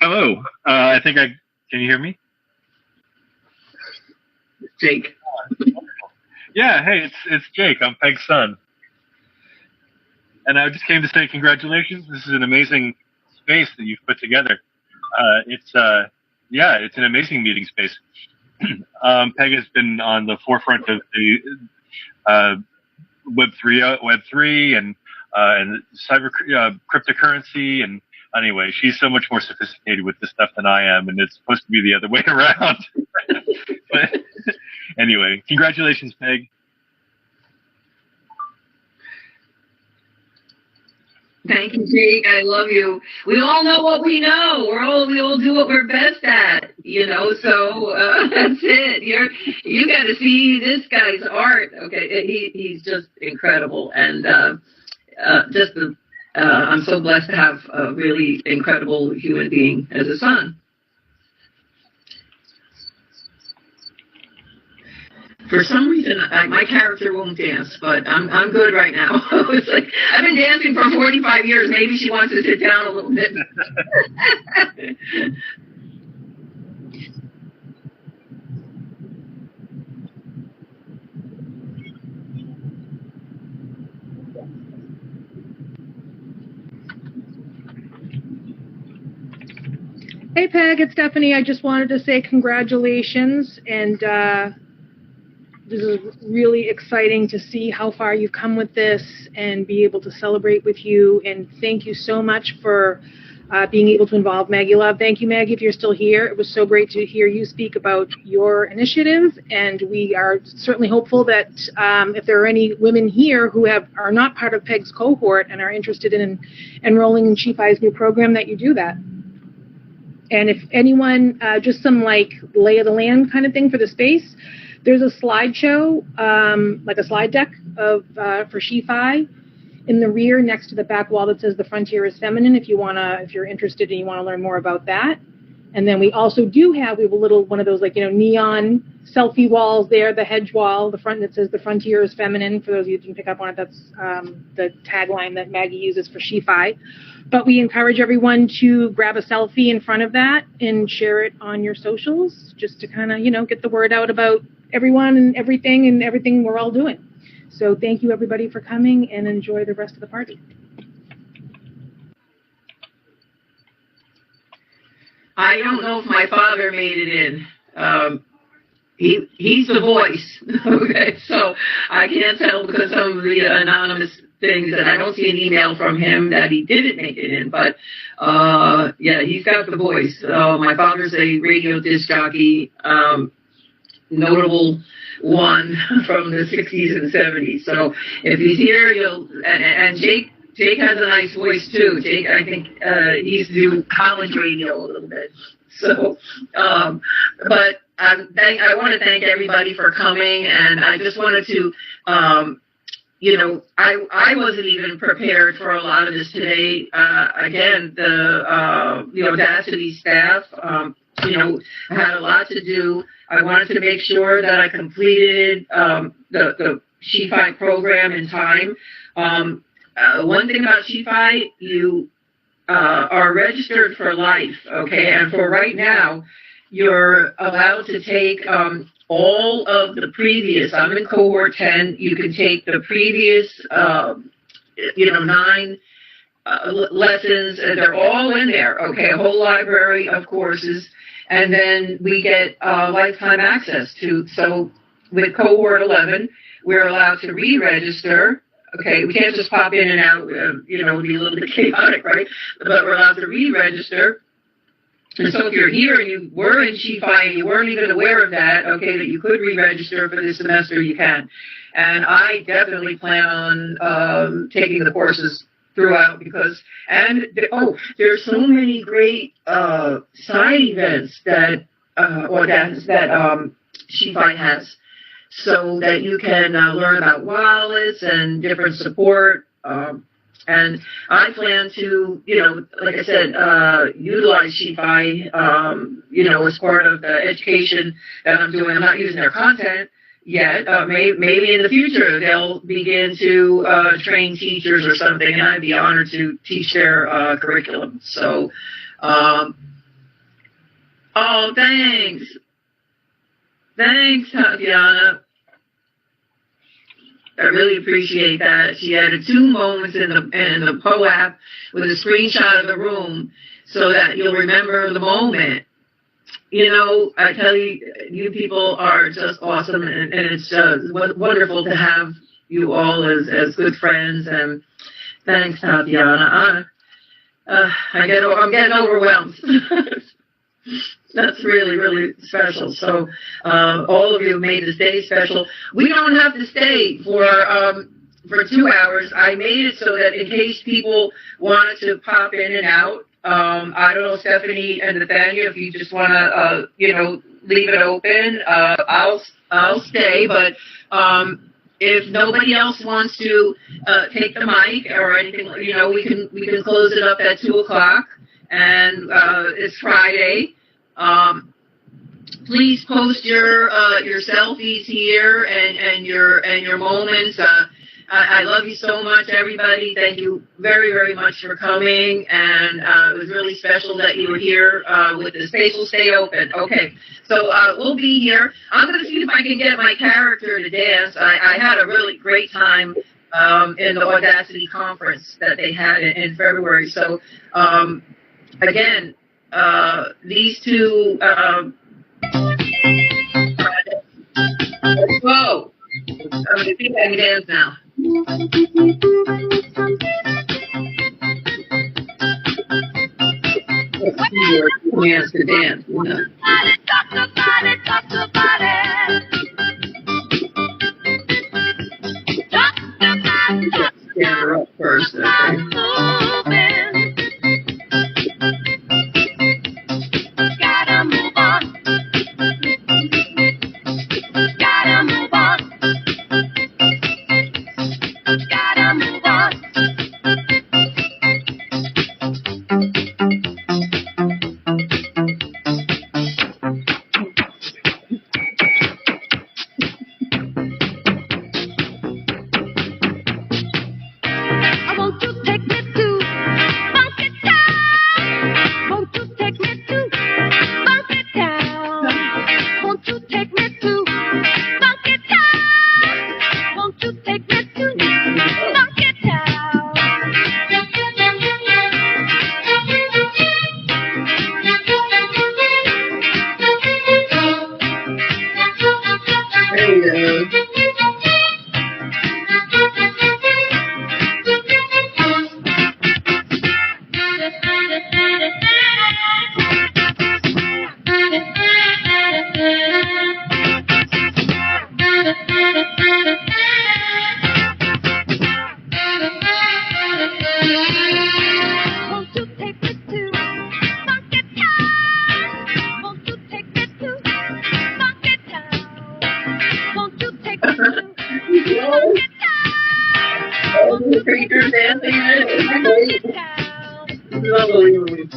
Hello. Can you hear me? Jake. Yeah, hey, it's Jake. I'm Peg's son. And I just came to say congratulations. This is an amazing space that you've put together. It's an amazing meeting space. Peg has been on the forefront of the Web3 and cyber cryptocurrency, and anyway, she's so much more sophisticated with this stuff than I am, and it's supposed to be the other way around. But anyway, congratulations, Peg. Thank you, Jake. I love you. We all know what we know. We all do what we're best at, so that's it. You got to see this guy's art. Okay, he's just incredible, and I'm so blessed to have a really incredible human being as a son. For some reason, my character won't dance, but I'm good right now. It's like I've been dancing for 45 years. Maybe she wants to sit down a little bit. Hey, Peg, it's Stephanie. I just wanted to say congratulations, and this is really exciting to see how far you've come with this and be able to celebrate with you. And thank you so much for being able to involve Maggie Love. Thank you, Maggie, if you're still here. It was so great to hear you speak about your initiative, and we are certainly hopeful that if there are any women here who are not part of Peg's cohort and are interested in enrolling in SheFi's new program, that you do that. And if anyone, just some like lay of the land kind of thing for the space, there's a slideshow, like a slide deck for SheFi in the rear next to the back wall that says "The Frontier is Feminine." If you're interested and you want to learn more about that. And then we also we have a little one of those like neon selfie walls there, the hedge wall, the front that says "The Frontier is Feminine." For those of you who didn't pick up on it, that's the tagline that Maggie uses for SheFi. But we encourage everyone to grab a selfie in front of that and share it on your socials, just to kind of get the word out about everyone and everything we're all doing. So thank you everybody for coming, and enjoy the rest of the party. I don't know if my father made it in. He's the voice. Okay, so I can't tell because of the anonymous things, and I don't see an email from him that he didn't make it in. But yeah, he's got the voice. My father's a radio disc jockey, notable one from the 60s and 70s. So if he's here, and Jake has a nice voice too. Jake, I think he used to do college radio a little bit. So, but I want to thank everybody for coming, and I just wanted to, I wasn't even prepared for a lot of this today. Again, the Audacity staff, I had a lot to do. I wanted to make sure that I completed the SheFi program in time. One thing about SheFi, you are registered for life, okay? And for right now, you're allowed to take all of the previous, I'm in cohort 10, you can take the previous, 9 lessons, and they're all in there, okay? A whole library of courses. And then we get lifetime access to, so with cohort 11, we're allowed to re-register. Okay, we can't just pop in and out, it would be a little bit chaotic, right? But we're allowed to re-register. And so if you're here and you were in SheFi and you weren't even aware of that, okay, that you could re-register for this semester, you can. And I definitely plan on taking the courses throughout because, there's so many great side events that SheFi has, so that you can learn about wallets and different support. And I plan to, like I said, utilize SheFi, as part of the education that I'm doing. I'm not using their content yet. Maybe in the future they'll begin to train teachers or something, and I'd be honored to teach their curriculum. So, thanks. Thanks, Tatiana. I really appreciate that. She added 2 moments in the Poe app with a screenshot of the room so that you'll remember the moment. I tell you, you people are just awesome, and it's just wonderful to have you all as good friends. And thanks, Tatiana. I'm getting overwhelmed. That's really, really special. So all of you made this day special. We don't have to stay for 2 hours. I made it so that in case people wanted to pop in and out, I don't know, Stephanie and Nathaniel, if you just want to, leave it open, I'll stay. But if nobody else wants to take the mic or anything, we can close it up at 2:00, and it's Friday. Please post your selfies here and your moments. I love you so much, everybody. Thank you very, very much for coming. And it was really special that you were here with the space. Will stay open. Okay, so we'll be here. I'm going to see if I can get my character to dance. I had a really great time in the Audacity conference that they had in February. So, again, these 2 projects. Whoa! I'm going to see if I can dance now. Let's see where he has to dance. Stand her up first, okay? I want to take Lovely.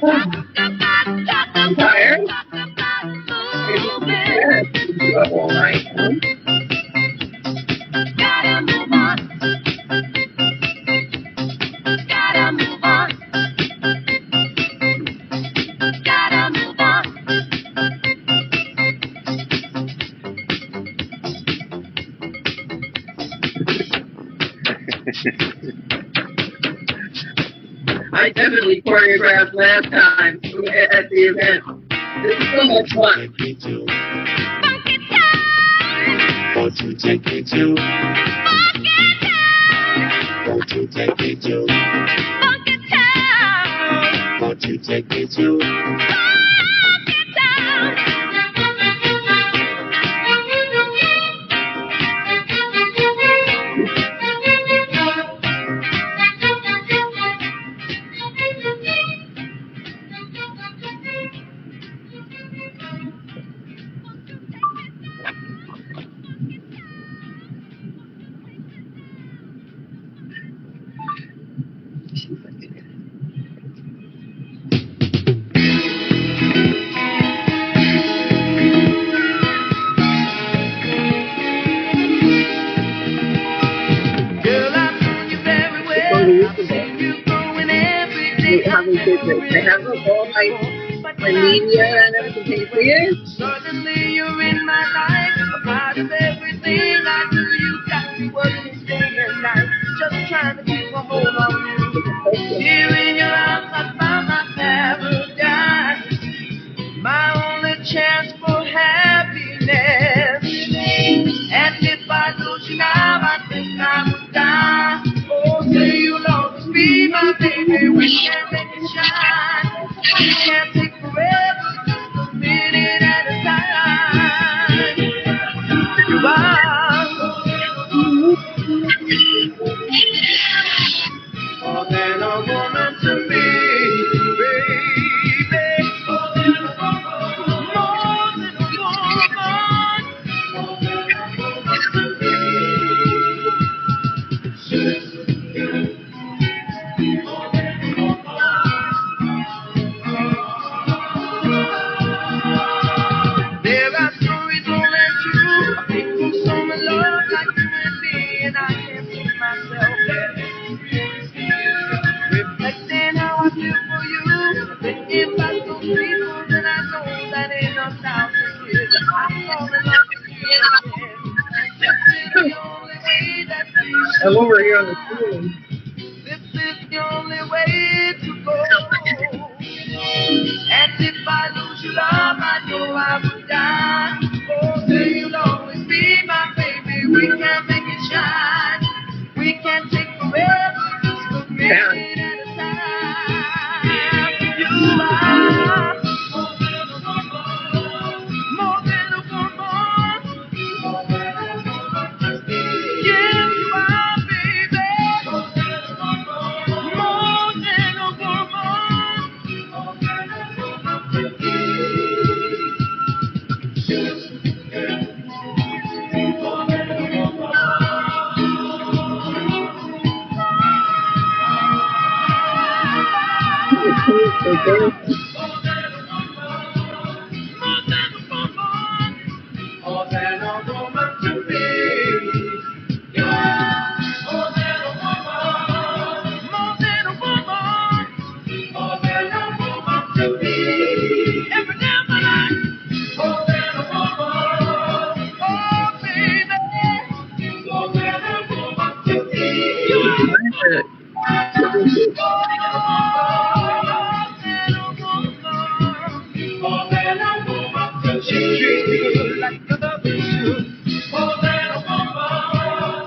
I'm tired. All night. Gotta move on. Gotta move on. Gotta move on. I definitely choreographed last time at the event. This is so much fun. Won't you take me to? Won't you take me to? Won't you take me to? They have all my media and everything. Can you see it? Suddenly you're in my life, a part of everything I do. You got me working day and night, just trying to keep a hold on you. Here in your arms, I found my paradise, my only chance for happiness. And if I lose you now, I think I would die. Oh, say you'll always be my baby. We can make it shine. We can't take forever, just a minute at a time. You are more than a woman to me, baby. More than a woman. More than a woman. More than a woman to me. There are stories only true of people so in love like you and me, and I can't see myself reflecting how I feel for you. Thinking about those people, then I know that in 1,000 years I'm falling in love with you again. This is the only way that we should. I'm over here on the screen. This is the only way to go. And if I lose your love, I know I would die. Oh, say you'll always be my baby. We can make it shine. We can take forever, just a minute at a time. You are more than a woman. More than a woman. Yes, you are, baby. More than a woman. More than a woman. More than a woman. More than a woman to me. You are more than a woman. More than a woman. More than a woman to me. Every day of my life. More than a woman. Oh, baby. More than a woman to me. You are more than a woman. More than a woman to me. She treats me good like a lover should. More than a woman.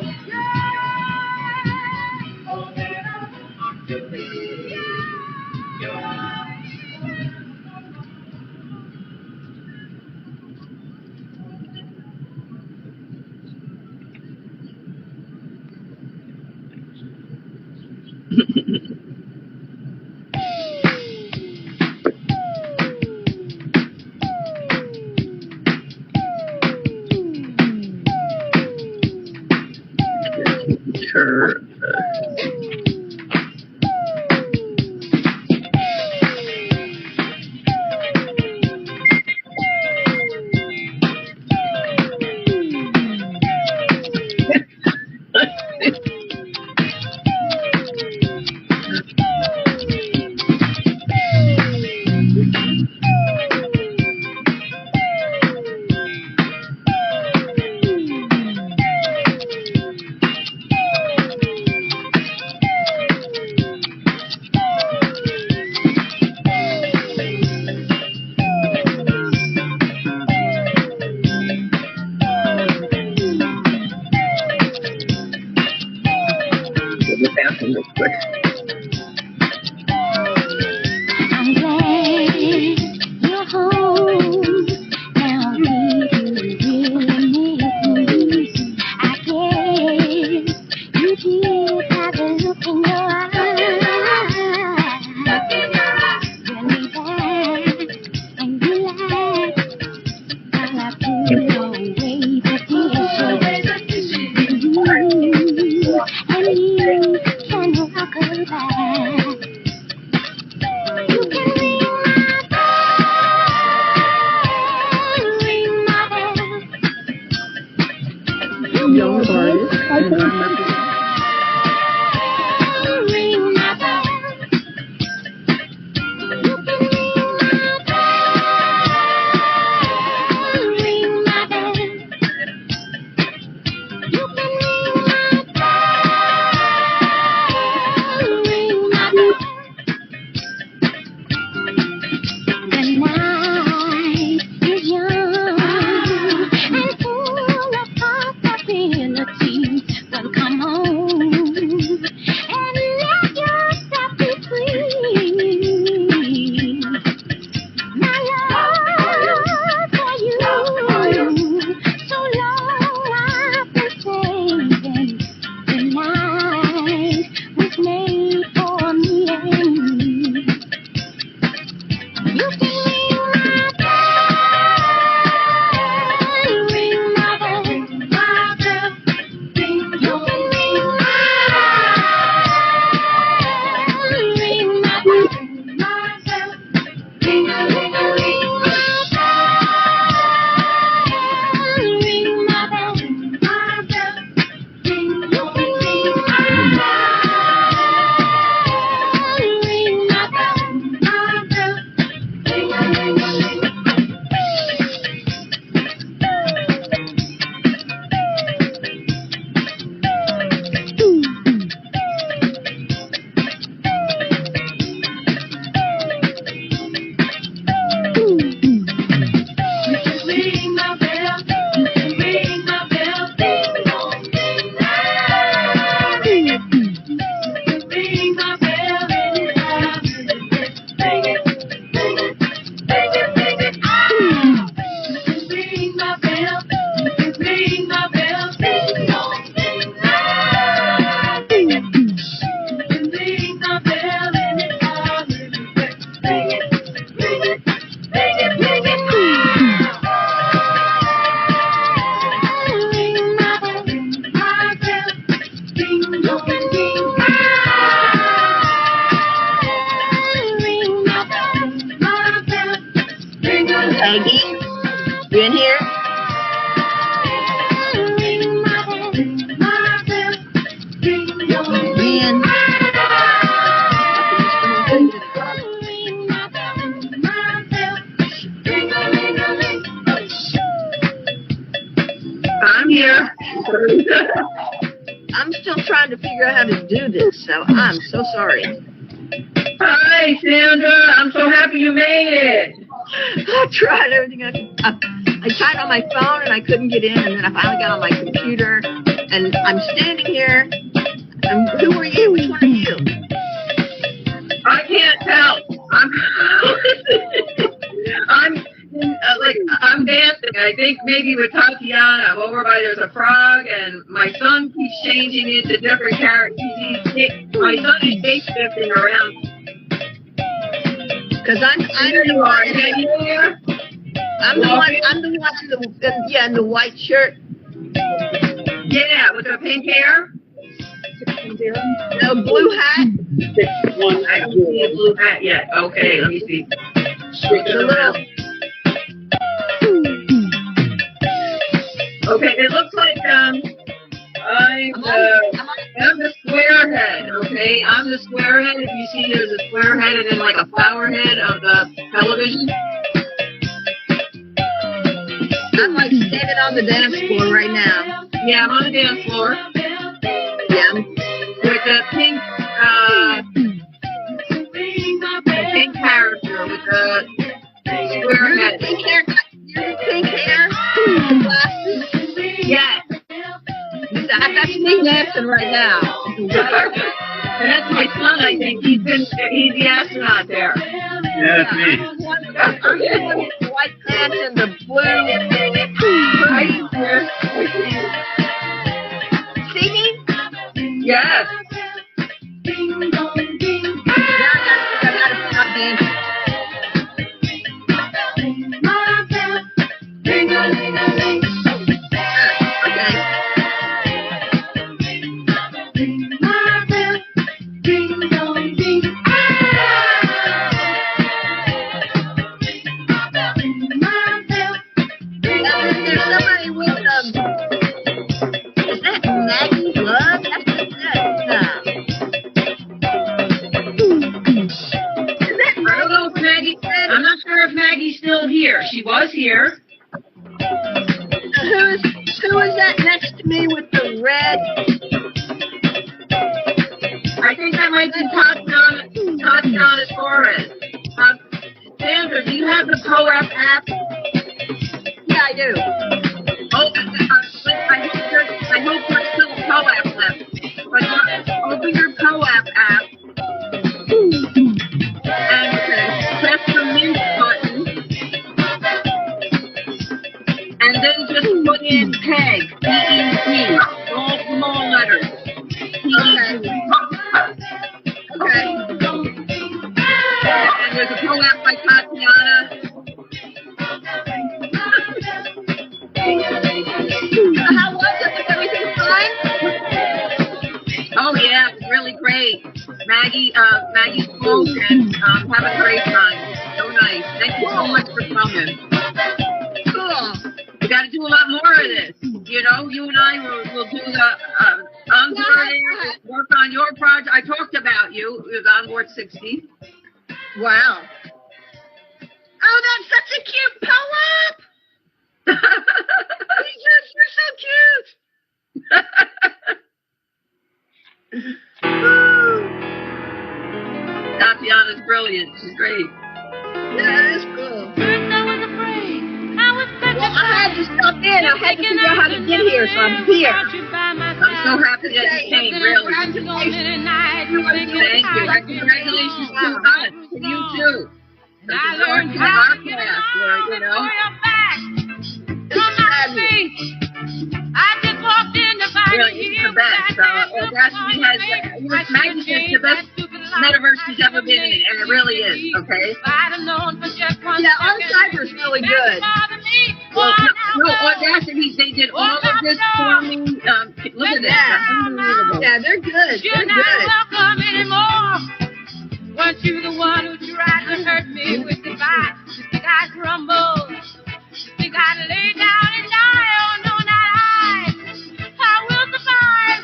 Maggie, you in here? Ian. I'm here. I'm still trying to figure out how to do this, so I'm so sorry. Hi, Sandra. I'm so happy you made it. I tried everything I could. I tried on my phone and I couldn't get in, and then I finally got on my computer, and I'm standing here. And who are you? Which one are you? I think maybe with Tatiana, I'm over by there's a frog, and my son keeps changing it to different characters. My son is shape shifting around. Because I'm the one. I'm the one in the white shirt. Yeah, with the pink hair. The blue hat. I don't see a blue hat yet. Okay, let me see. Okay, it looks like I'm the square head. Okay, I'm the square head. If you see, there's a square head and then like a flower head of the television. I'm like standing on the dance floor right now. Yeah, I'm on the dance floor. Yeah. With the pink character with the square head. Pink hair. Pink hair. The glasses. Yes. That's me dancing right now. And that's my son, I think. He's the astronaut there. Yeah, that's me. I'm the white pants and the blue. See me? Yes. I gotta stop dancing. There's somebody with is that Maggie Love? That's I don't know if Maggie said. I'm not sure if Maggie's still here. She was here. Who is that next to me with the red? I think that might be Tatiana Torres. Sandra, do you have the POAP app? Yeah, I do. Oh, I hope there's still POAP left. But open your POAP app and press the mint button. And then just put in PEG, P-E-G, all small letters. Okay. And there's a POAP by Tatiana. How was it? Was everything fine? Oh yeah, it was really great. Maggie spoke and have a great time. So nice. Thank you so much for coming. Cool. We got to do a lot more of this. You know, you and I will do the onboarding, work on your project. I talked about you with Onboard 60. Wow. Oh, that's such a cute POAP. You're so cute. Tatiana's brilliant. She's great. Yeah, that is cool. Well, I had to stop in. I had to figure out how to get here, so I'm here. I'm so happy that you came, really. Thank you. Congratulations to us, to you too. This is our class, you know. Really, it's the best. Audacity has, Maggie says the best metaverse she's ever been in, and it really is, okay? Yeah, our cyber's really good. Well, no, Audacity, they did all of this for me. Look at this. That's unbelievable. Yeah, they're good. They're good. Weren't you the one who tried to hurt me with goodbye? You think I crumble? You think I lay down and die? Oh, no, not I. I will survive.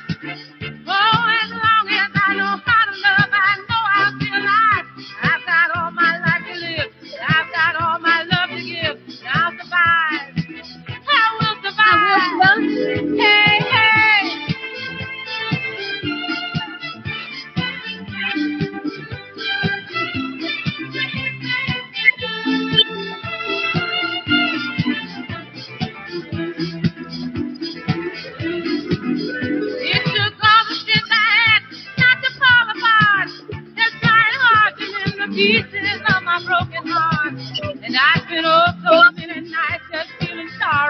Oh, as long as I know how to love, I know I'll be alive. I've got all my life to live. I've got all my love to give. I'll survive. I will survive. Hey, hey. It took all the shit I had not to fall apart. Just trying hard to mend the pieces of my broken heart. And I spent oh so many nights just feeling sorry.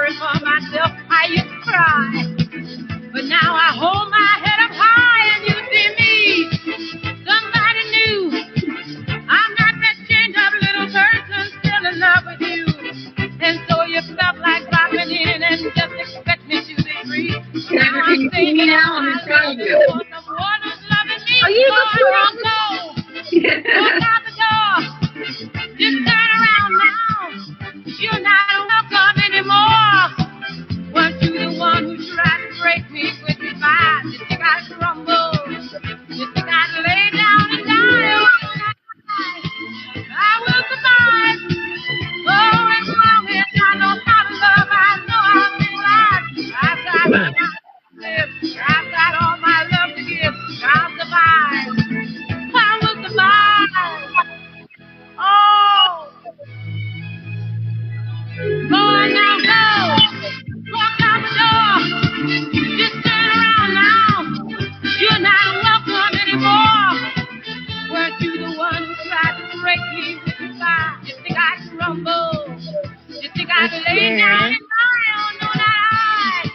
got to lay down and die. Oh, no, that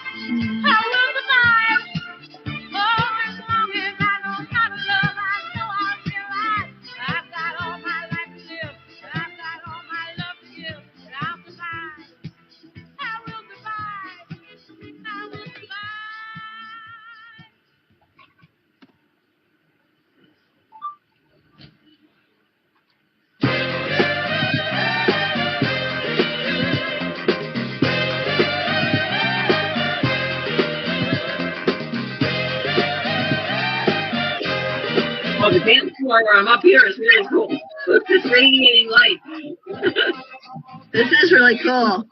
I will survive. Oh, as long as I know how to love, I know I'll be right. I've got all my life to live. I've got all my love to give. But I'll survive. I will survive. I will survive. Oh, the dance floor where I'm up here is really cool. It's radiating light. This is really cool.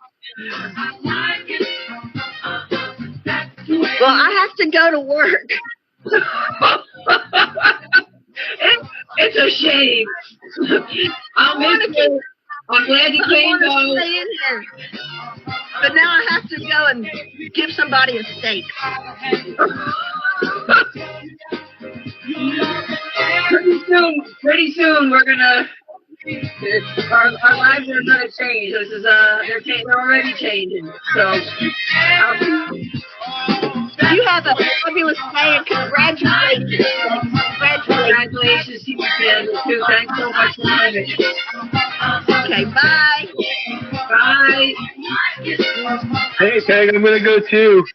Well, I have to go to work. It's a shame. I'll miss you. I'm glad you came, I want though. to stay in here. But now I have to go and give somebody a steak. Pretty soon, we're gonna. Our lives are gonna change. This is they're already changing. So. You have a fabulous day and congratulations. Congratulations to you, Ken, too. Thanks so much for having me. Okay, bye. Bye. Hey, Peg, I'm gonna go too.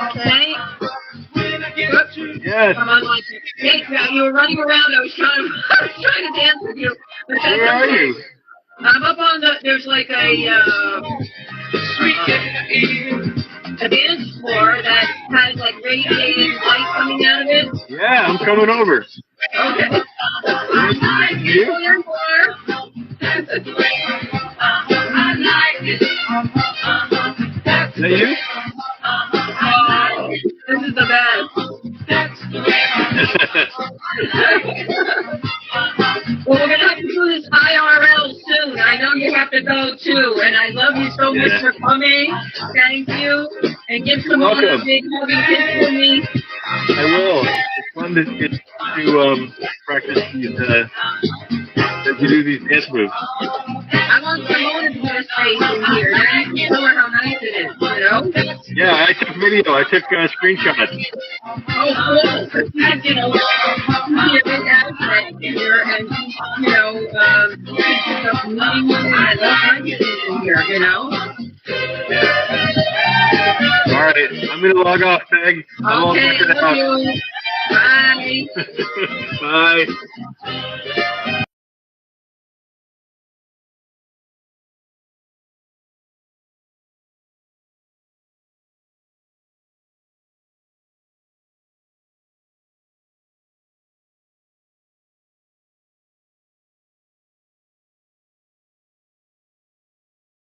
Okay. Yes. Come on, like, hey, you were running around. I was trying to dance with you. Where are you? I'm up on there's like a dance floor that has like radiating light coming out of it. Yeah, I'm coming over. Okay. You? Is that you? This is the best. Well, we're gonna have to do this IRL soon. I know you have to go too, and I love you so much for coming. Thank you, and give someone a big hugging kiss for me. I will. It's fun to practice these to do these dance moves. I want Simone to put a space in here. Now you can tell her how nice it is, you know? Yeah, I took video. I took screenshots. Oh, cool. Because, you know, you be a big asset here, and, you know, I love my kids in here, you know? All right, I'm going to log off, Peg. I'm all Okay, checked it love out. you. Bye. Bye.